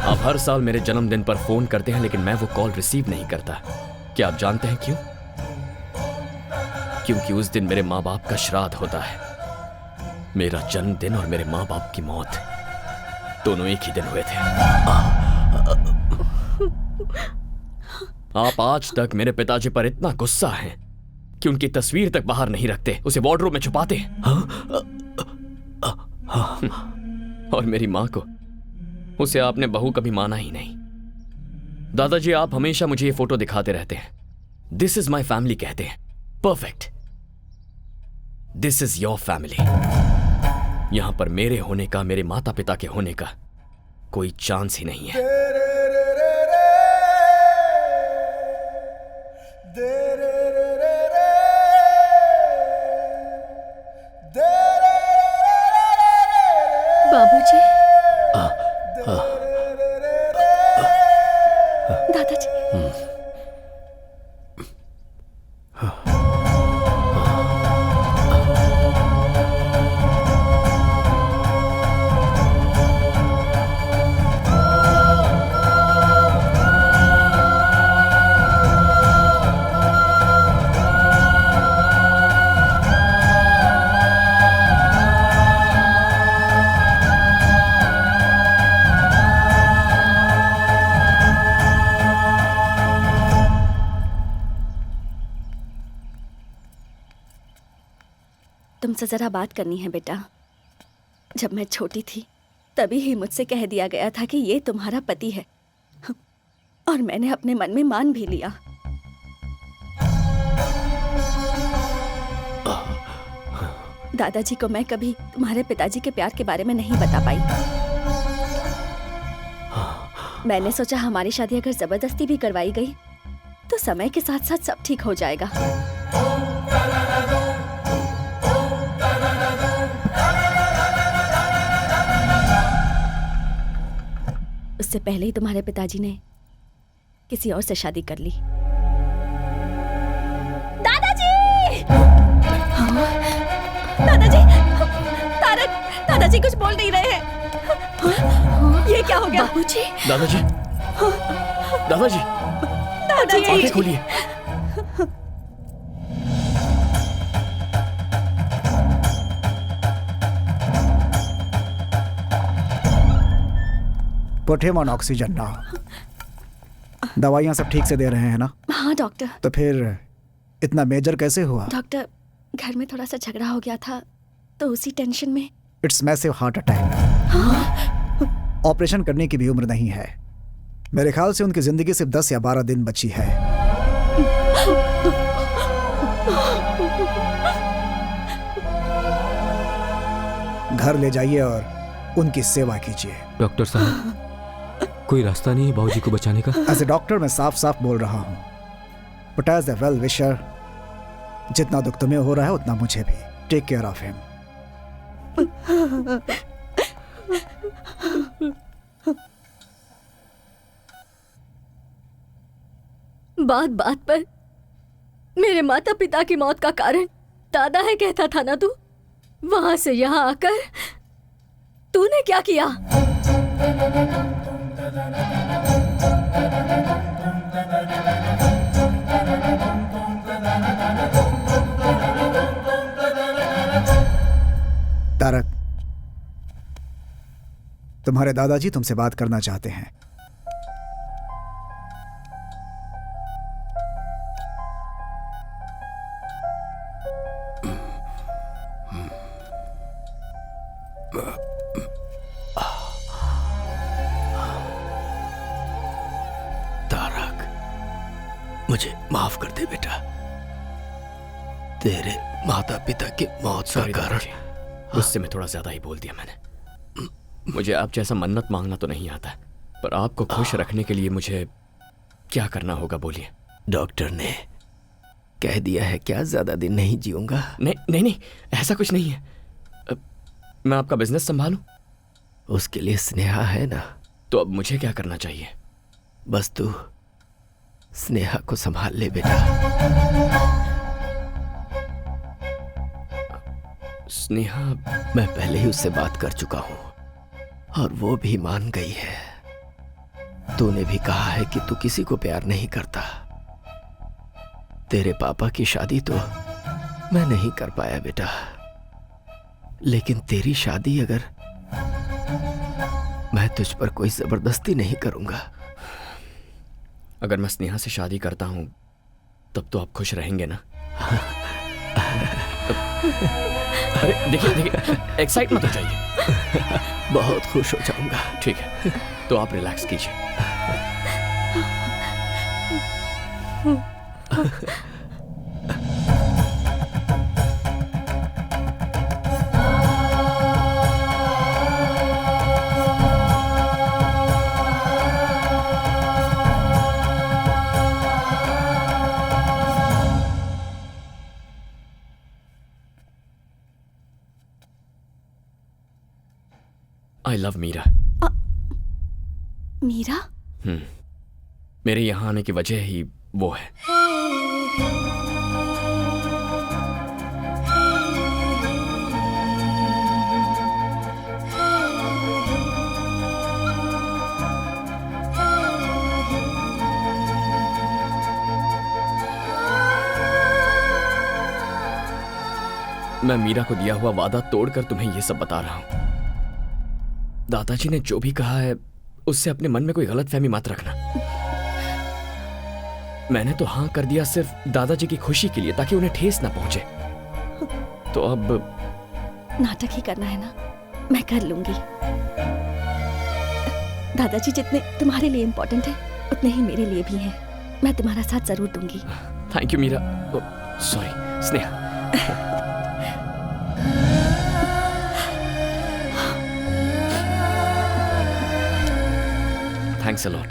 S2: आप हर साल मेरे जन्मदिन पर फोन करते हैं, लेकिन मैं वो कॉल रिसीव नहीं करता। क्या आप जानते हैं क्यों? क्योंकि उस दिन मेरे माँ बाप का श्राद्ध होता है। मेरा जन्मदिन और मेरे माँ बाप की मौत दोनों एक ही दिन हुए थे। आप आज तक मेरे पिताजी पर इतना गुस्सा हैं कि उनकी तस्वीर तक बाहर नहीं रखते, उसे वार्डरोब में छुपाते हैं। और मेरी मां को, उसे आपने बहू कभी माना ही नहीं। दादाजी, आप हमेशा मुझे ये फोटो दिखाते रहते हैं। दिस इज माई फैमिली कहते हैं। Perfect, this is your family. यहां पर मेरे होने का, मेरे माता पिता के होने का कोई चांस ही नहीं है।
S3: बाबूजी, दादाजी,
S5: तुमसे जरा बात करनी है बेटा। जब मैं छोटी थी तभी ही मुझसे कह दिया गया था कि ये तुम्हारा पति है, और मैंने अपने मन में मान भी लिया। दादाजी को मैं कभी तुम्हारे पिताजी के प्यार के बारे में नहीं बता पाई। मैंने सोचा हमारी शादी अगर जबरदस्ती भी करवाई गई तो समय के साथ साथ सब ठीक हो जाएगा। उससे पहले ही तुम्हारे पिताजी ने किसी और से शादी कर ली। दादाजी! हाँ? दादाजी! तारक! दादाजी कुछ बोल नहीं रहे हैं। हाँ? ये क्या हो गया? बाबूजी!
S2: दादाजी! दादाजी!
S5: दादाजी!
S2: आंखें खोलिए।
S6: Put him on oxygen now. दवाइयाँ सब ठीक से दे रहे हैं ना?
S5: हाँ डॉक्टर।
S6: तो फिर इतना मेजर कैसे हुआ?
S5: डॉक्टर, घर में थोड़ा सा झगड़ा हो गया था तो उसी टेंशन में।
S6: It's massive heart attack. Operation करने की भी उम्र नहीं है। मेरे ख्याल से उनकी जिंदगी सिर्फ 10 या 12 दिन बची है। घर ले जाइए और उनकी सेवा कीजिए।
S7: डॉक्टर साहब, कोई रास्ता नहीं है बाबूजी को बचाने का?
S6: एज ए डॉक्टर मैं साफ साफ बोल रहा हूँ, but as a well wisher, जितना दुख तुम्हें हो रहा है उतना मुझे भी। Take care of him.
S3: बात बात पर मेरे माता पिता की मौत का कारण दादा है कहता था ना तू? वहां से यहां आकर तूने क्या किया?
S6: तारक, तुम्हारे दादाजी तुमसे बात करना चाहते हैं।
S1: तारक, मुझे माफ कर दे बेटा। तेरे माता पिता की मौत का कारण
S2: गुस्से में थोड़ा ज्यादा ही बोल दिया मैंने। मुझे आप जैसा मन्नत मांगना तो नहीं आता, पर आपको खुश रखने के लिए मुझे क्या करना होगा बोलिए।
S1: डॉक्टर ने कह दिया है क्या ज्यादा दिन नहीं जीऊंगा?
S2: नहीं नहीं नहीं, ऐसा कुछ नहीं है। मैं आपका बिजनेस संभालूं?
S1: उसके लिए स्नेहा है ना।
S2: तो अब मुझे क्या करना चाहिए?
S1: बस तू स्नेहा को संभाल ले बेटा।
S2: स्नेहा?
S1: मैं पहले ही उससे बात कर चुका हूं और वो भी मान गई है। तूने भी कहा है कि तू किसी को प्यार नहीं करता। तेरे पापा की शादी तो मैं नहीं कर पाया बेटा, लेकिन तेरी शादी अगर मैं तुझ पर कोई जबरदस्ती नहीं करूंगा।
S2: अगर मैं स्नेहा से शादी करता हूं तब तो आप खुश रहेंगे ना? अरे देखिए देखिए, एक्साइट मत हो जाइए।
S1: बहुत खुश हो जाऊंगा।
S2: ठीक है, तो आप रिलैक्स कीजिए। I love Meera.
S5: मीरा?
S2: मेरे यहां आने की वजह ही वो है। मैं मीरा को दिया हुआ वादा तोड़कर तुम्हें यह सब बता रहा हूं। दादाजी ने जो भी कहा है उससे अपने मन में कोई गलतफहमी मत रखना। मैंने तो हां कर दिया सिर्फ दादाजी की खुशी के लिए, ताकि उन्हें ठेस ना पहुंचे। तो अब
S5: नाटक ही करना है ना, मैं कर लूंगी। दादाजी जितने तुम्हारे लिए इम्पोर्टेंट है उतने ही मेरे लिए भी हैं। मैं तुम्हारा साथ जरूर दूंगी।
S2: Thank you Meera. Sorry Sneha. Thanks a lot.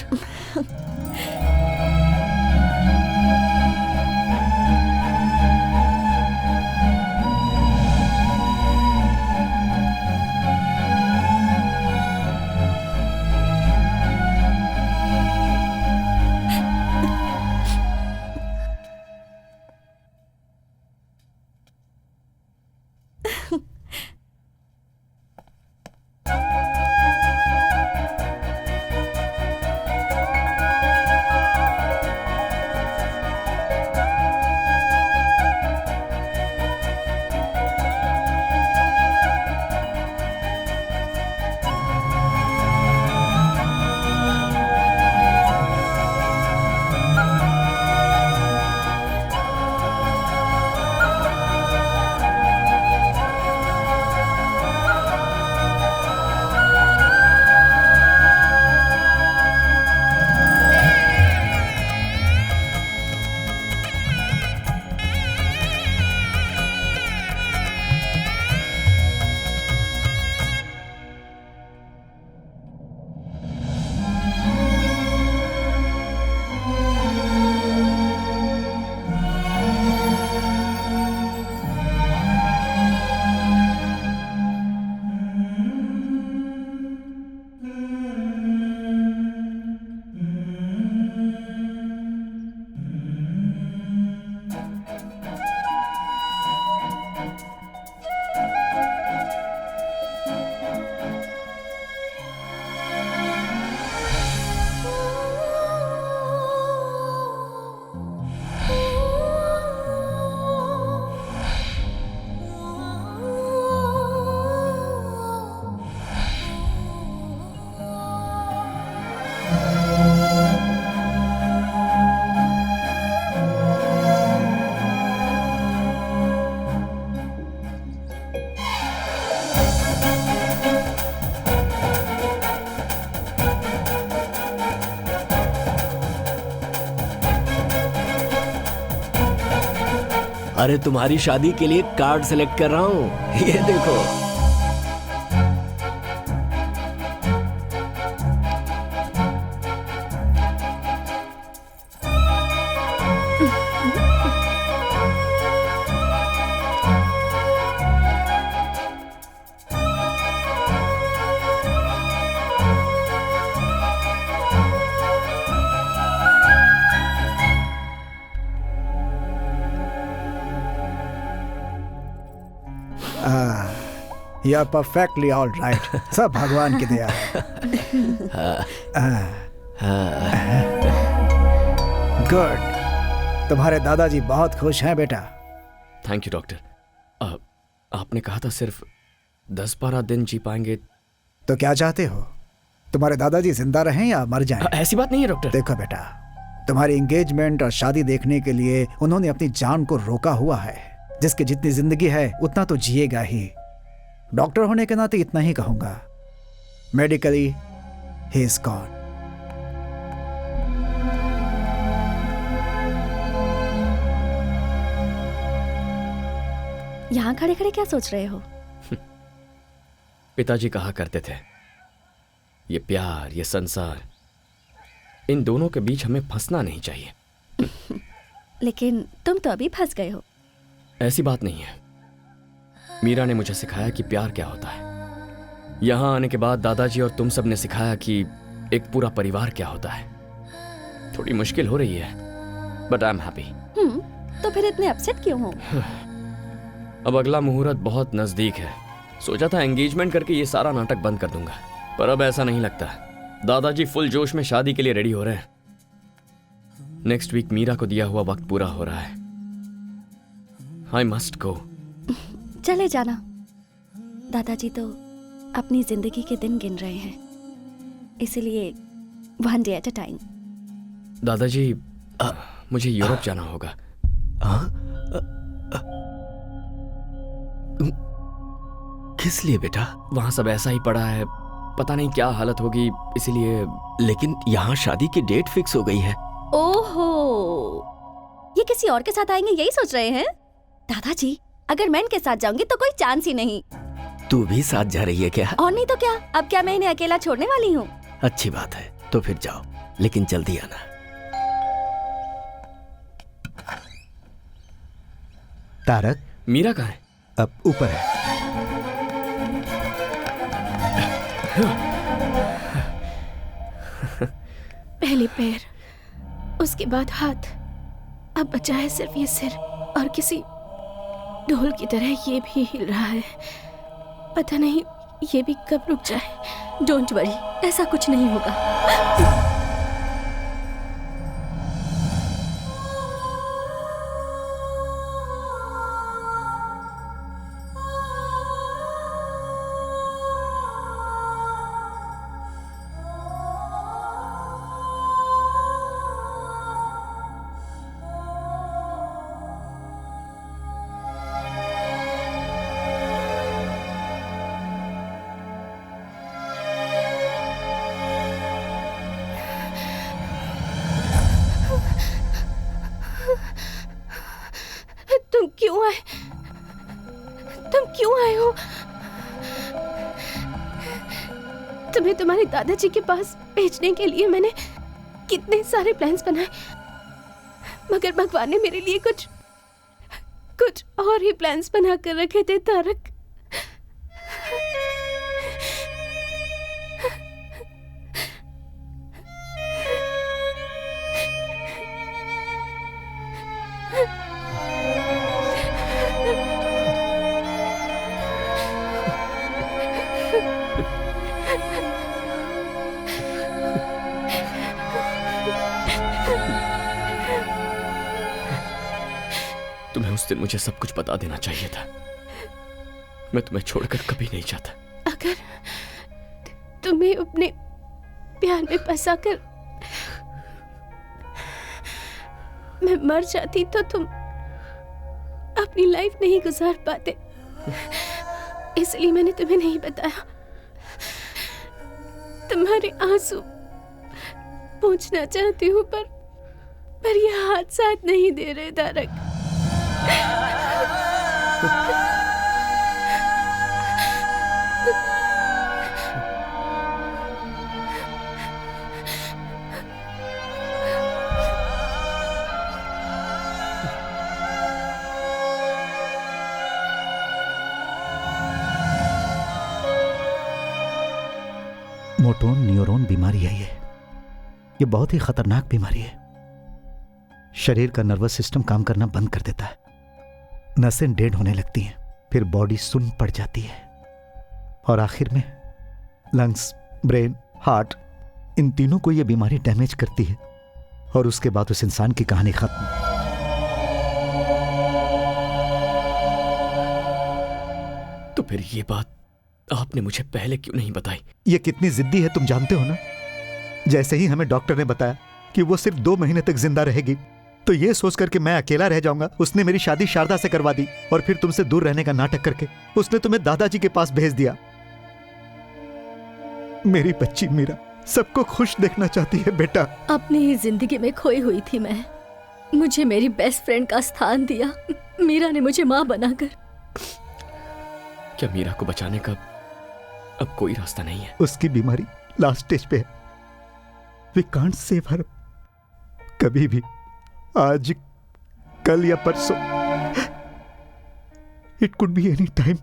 S1: अरे तुम्हारी शादी के लिए कार्ड सेलेक्ट कर रहा हूं, ये देखो।
S6: You are perfectly all right. सब भगवान की दया है। गुड, तुम्हारे दादाजी बहुत खुश हैं बेटा।
S2: Thank you doctor. आपने कहा था सिर्फ 10-12 दिन जी पाएंगे।
S6: तो क्या चाहते हो, तुम्हारे दादाजी जिंदा रहें या मर जाएं?
S2: ऐसी बात नहीं है डॉक्टर।
S6: देखो बेटा, तुम्हारी एंगेजमेंट और शादी देखने के लिए उन्होंने अपनी जान को रोका हुआ है। जिसकी जितनी जिंदगी है उतना तो जिएगा ही। डॉक्टर होने के नाते इतना ही कहूंगा, मेडिकली ही इज गॉन।
S5: यहाँ खड़े खड़े क्या सोच रहे हो?
S2: पिताजी कहा करते थे, ये प्यार, ये संसार, इन दोनों के बीच हमें फंसना नहीं चाहिए।
S5: लेकिन तुम तो अभी फंस गए हो।
S2: ऐसी बात नहीं है। मीरा ने मुझे सिखाया कि प्यार क्या होता है। यहाँ आने के बाद दादाजी और तुम सब ने सिखाया कि एक पूरा परिवार क्या होता है। थोड़ी मुश्किल हो रही है, बट आई एम हैप्पी।
S5: तो फिर इतने अपसेट क्यों हो?
S2: अब अगला मुहूर्त बहुत नजदीक है। सोचा था एंगेजमेंट करके ये सारा नाटक बंद कर दूंगा, पर अब ऐसा नहीं लगता। दादाजी फुल जोश में शादी के लिए रेडी हो रहे हैं। नेक्स्ट वीक मीरा को दिया हुआ वक्त पूरा हो रहा है। I must go.
S5: चले जाना। दादाजी तो अपनी जिंदगी के दिन गिन रहे हैं, इसलिए 1 day at a time।
S2: दादाजी, मुझे यूरोप जाना होगा।
S1: किस लिए बेटा?
S2: वहां सब ऐसा ही पड़ा है, पता नहीं क्या हालत होगी, इसीलिए।
S1: लेकिन यहाँ शादी की डेट फिक्स हो गई है।
S5: ओहो, ये किसी और के साथ आएंगे यही सोच रहे हैं? दादाजी, अगर मैं इनके साथ जाऊंगी तो कोई चांस ही नहीं।
S1: तू भी साथ जा रही है क्या?
S5: और नहीं तो क्या, अब क्या मैं इन्हें अकेला छोड़ने वाली हूँ?
S1: अच्छी बात है, तो फिर जाओ, लेकिन जल्दी आना।
S6: तारक,
S2: मीरा कहाँ है?
S6: अब ऊपर है।
S4: पहले पैर, उसके बाद हाथ, अब बचा है सिर्फ ये सिर, और किसी ढोल की तरह ये भी हिल रहा है। पता नहीं ये भी कब रुक जाए।
S3: डोंट वरी, ऐसा कुछ नहीं होगा।
S4: तुम क्यों आए हो? तुम्हें तुम्हारे दादाजी के पास भेजने के लिए मैंने कितने सारे प्लान्स बनाए, मगर भगवान ने मेरे लिए कुछ और ही प्लान्स बना कर रखे थे तारक।
S2: तुम्हें उस दिन मुझे सब कुछ बता देना चाहिए था। मैं तुम्हें छोड़कर कभी नहीं जाता।
S4: अगर तुम्हें अपने प्यार में फंसाकर मैं मर जाती तो तुम अपनी लाइफ नहीं गुजार पाते, इसलिए मैंने तुम्हें नहीं बताया। तुम्हारे आंसू पूछना चाहती हूँ, पर ये हाथ साथ नहीं दे रहे तारक।
S6: मोटोन न्यूरॉन बीमारी है ये बहुत ही खतरनाक बीमारी है। शरीर का नर्वस सिस्टम काम करना बंद कर देता है, नसें डेड होने लगती हैं, फिर बॉडी सुन्न पड़ जाती है और आखिर में लंग्स, ब्रेन, हार्ट, इन तीनों को यह बीमारी डैमेज करती है और उसके बाद उस इंसान की कहानी खत्म।
S2: तो फिर ये बात आपने मुझे पहले क्यों नहीं बताई?
S6: ये कितनी जिद्दी है तुम जानते हो ना। जैसे ही हमें डॉक्टर ने बताया कि वो सिर्फ 2 महीने तक जिंदा रहेगी, तो ये सोचकर कि मैं अकेला रह जाऊंगा, उसने मेरी शादी शारदा से करवा दी और फिर तुमसे दूर रहने का नाटक करके उसने तुम्हें दादाजी के पास भेज दिया। मेरी बच्ची मीरा सबको खुश देखना चाहती है बेटा।
S3: अपनी ही जिंदगी में खोई हुई थी मैं, मुझे मेरी बेस्ट फ्रेंड का स्थान दिया मीरा ने मुझे मां बनाकर।
S2: क्या मीरा को बचाने का अब कोई रास्ता नहीं है?
S6: उसकी बीमारी लास्ट स्टेज पे है। We can't save her. कभी भी, आज, कल या परसों, it could be any time.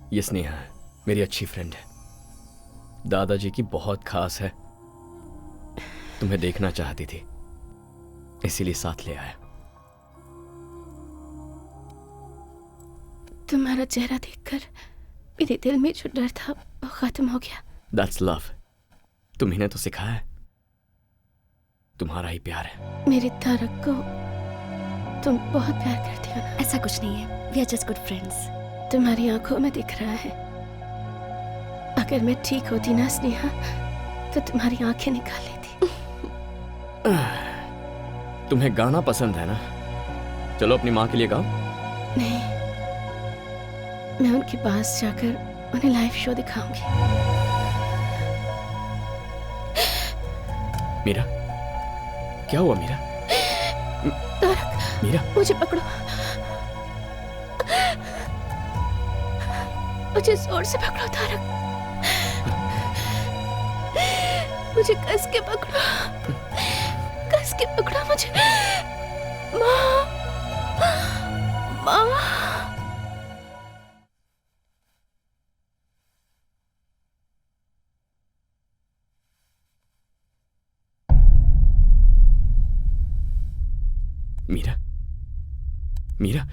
S2: ये स्नेहा है, मेरी अच्छी फ्रेंड है, दादाजी की बहुत खास है। तुम्हें देखना चाहती थी, इसीलिए साथ ले आया।
S4: तुम्हारा चेहरा देखकर मेरे दिल में जो डर था वो खत्म हो गया।
S2: That's love। तुम्हें तो सिखाया है, तुम्हारा ही प्यार है।
S4: मेरे तारक को तुम बहुत प्यार करती हो ना?
S5: ऐसा कुछ नहीं है, we are just good friends।
S4: तुम्हारी आंखों में दिख रहा है। अगर मैं ठीक होती ना स्नेहा, तो तुम्हारी आंखें निकाल लेती।
S2: तुम्हें गाना पसंद है ना? चलो अपनी माँ के लिए गाओ।
S4: नहीं, मैं उनके पास जाकर उन्हें लाइव शो दिखाऊंगी।
S2: मीरा, क्या हुआ मीरा?
S4: तारक,
S2: मीरा,
S4: मुझे पकड़ो, मुझे जोर से पकड़ो तारक, मुझे कस के पकड़ो, कस के पकड़ो मुझे। माँ, माँ।
S2: मीरा, मीरा,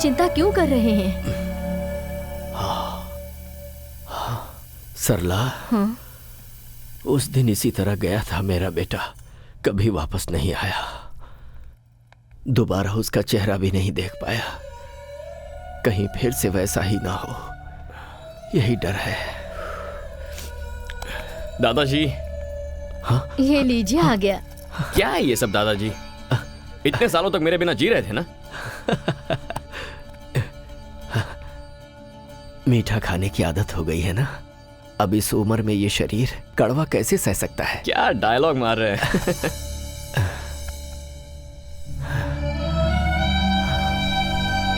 S3: चिंता क्यों कर रहे हैं?
S1: सरला,
S3: हाँ?
S1: उस दिन इसी तरह गया था मेरा बेटा, कभी वापस नहीं आया। दोबारा उसका चेहरा भी नहीं देख पाया। कहीं फिर से वैसा ही ना हो, यही डर है।
S2: दादाजी।
S1: हाँ?
S3: ये लीजिए, आ गया।
S2: क्या है ये सब दादाजी? इतने सालों तक मेरे बिना जी रहे थे ना?
S1: मीठा खाने की आदत हो गई है ना, अब इस उम्र में ये शरीर कड़वा कैसे सह सकता है?
S2: क्या डायलॉग मार रहे हैं?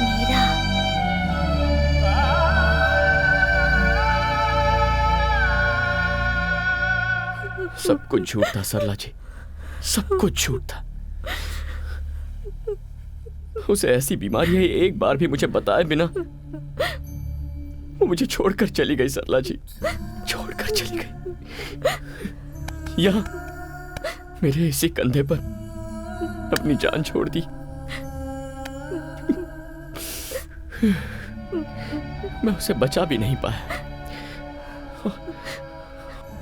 S5: मीरा,
S2: सब कुछ झूठ था सरला जी, सब कुछ झूठ था। उसे ऐसी बीमारी है, एक बार भी मुझे बताए बिना वो मुझे छोड़कर चली गई। सरला जी छोड़कर चली गई, यहाँ मेरे इसी कंधे पर अपनी जान छोड़ दी। मैं उसे बचा भी नहीं पाया।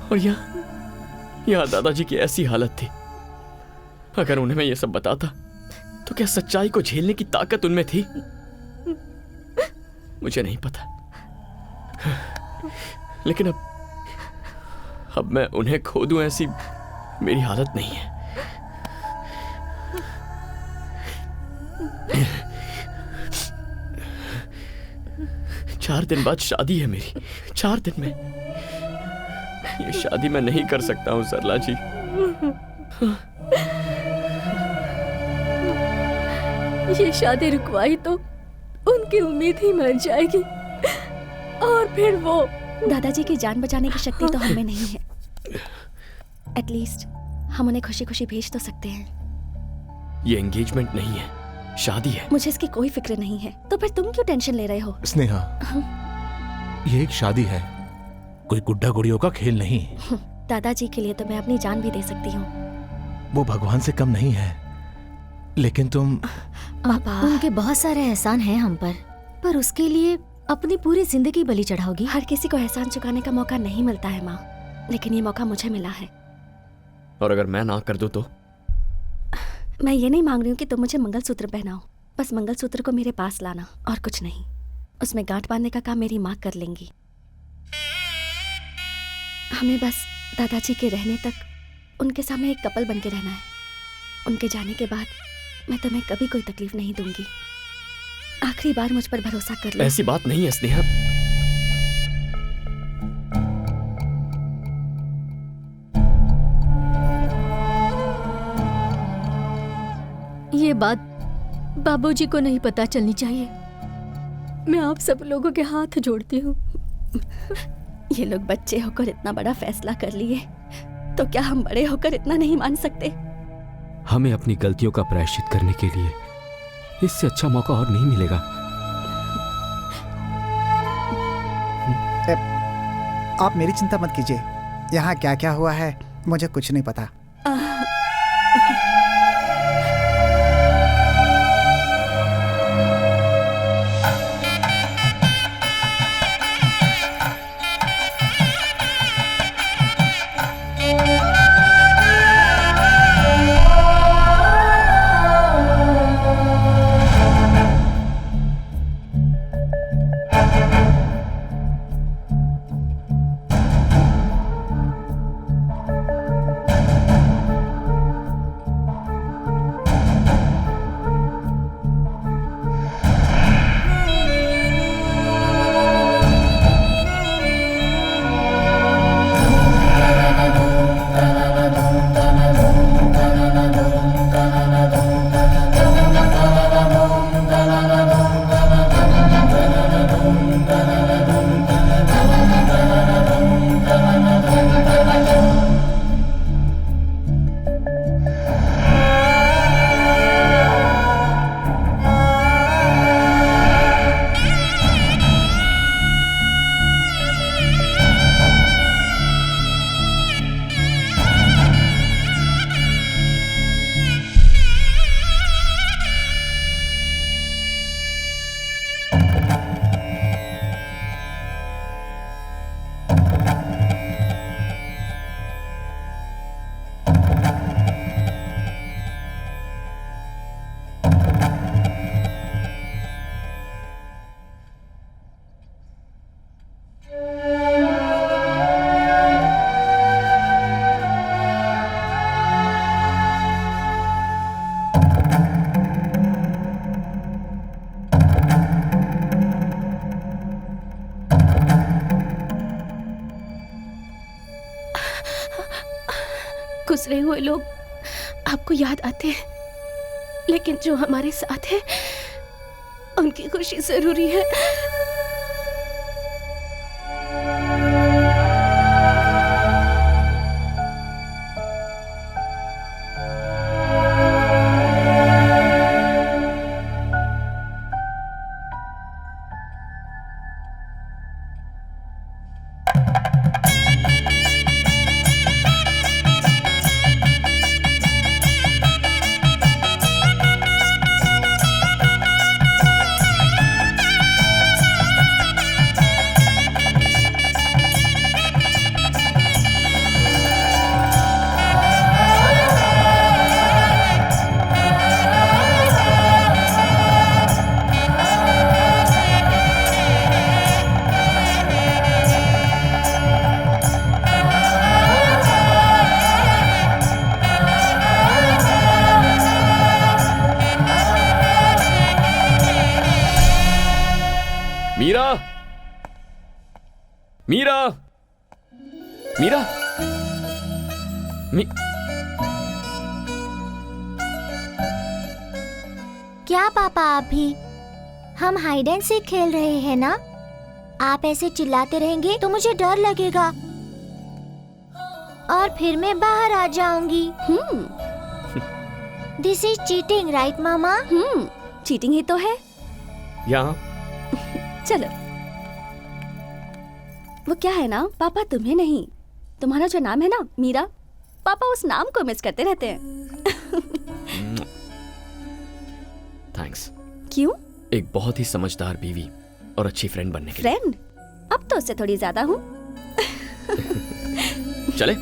S2: और यहाँ दादाजी की ऐसी हालत थी, अगर उन्हें मैं ये सब बताता तो क्या सच्चाई को झेलने की ताकत उनमें थी? मुझे नहीं पता, लेकिन अब मैं उन्हें खो दूं ऐसी मेरी हालत नहीं है। चार दिन बाद शादी है मेरी, 4 दिन में। ये शादी मैं नहीं कर सकता हूं सरला जी।
S3: ये शादी रुकवाई तो उनकी उम्मीद ही मर जाएगी, और फिर वो।
S5: दादाजी की जान बचाने की शक्ति तो हमें नहीं है। एटलीस्ट हम उन्हें खुशी खुशी भेज तो सकते हैं।
S2: ये एंगेजमेंट नहीं है, शादी है।
S5: मुझे इसकी कोई फिक्र नहीं है, तो फिर तुम क्यों टेंशन ले रहे हो?
S13: स्नेहा, ये एक शादी है, कोई गुड्डा गुड़ियों का खेल नहीं।
S5: दादाजी के लिए तो मैं अपनी जान भी दे सकती हूँ।
S13: वो भगवान से कम नहीं है, लेकिन तुम।
S3: पापा, उनके बहुत सारे एहसान हैं हम पर उसके लिए अपनी पूरी जिंदगी बलि चढ़ाओगी?
S5: हर किसी को एहसान चुकाने का मौका नहीं मिलता है माँ, लेकिन ये मौका मुझे मिला है।
S2: और अगर मैं ना कर दूं तो?
S5: मैं ये नहीं मांग रही हूँ कि तुम मुझे मंगलसूत्र पहनाओ, बस मंगलसूत्र को मेरे पास लाना और कुछ नहीं। उसमें गांठ बांधने का काम मेरी माँ कर लेंगी। हमें बस दादाजी के रहने तक उनके सामने एक कपल बन के रहना है। उनके जाने के बाद मैं तुम्हें कभी कोई तकलीफ नहीं दूंगी। आखिरी बार मुझ पर भरोसा कर लो।
S2: ऐसी बात नहीं है स्नेहा।
S3: ये बात बाबूजी को नहीं पता चलनी चाहिए। मैं आप सब लोगों के हाथ जोड़ती हूँ।
S5: ये लोग बच्चे होकर इतना बड़ा फैसला कर लिए, तो क्या हम बड़े होकर इतना नहीं मान सकते?
S7: हमें अपनी गलतियों का प्रायश्चित करने के लिए इससे अच्छा मौका और नहीं मिलेगा।
S10: आप मेरी चिंता मत कीजिए। यहाँ क्या क्या हुआ है मुझे कुछ नहीं पता।
S4: गुजरे हुए लोग आपको याद आते हैं, लेकिन जो हमारे साथ है उनकी खुशी जरूरी है।
S2: मीरा, मीरा, मीरा,
S12: क्या पापा आप भी? हम हाइड एंड सीक खेल रहे हैं ना? आप ऐसे चिल्लाते रहेंगे तो मुझे डर लगेगा और फिर मैं बाहर आ जाऊंगी। दिस इज चीटिंग, राइट मामा?
S5: चीटिंग ही तो है।
S2: यहाँ
S5: चलो। वो क्या है ना, पापा तुम्हें नहीं, तुम्हारा जो नाम है ना मीरा, पापा उस नाम को मिस करते रहते हैं।
S2: थैंक्स।
S5: क्यों?
S2: एक बहुत ही समझदार बीवी और अच्छी फ्रेंड बनने के लिए।
S5: फ्रेंड? अब तो उससे थोड़ी ज्यादा हूँ।
S2: चले।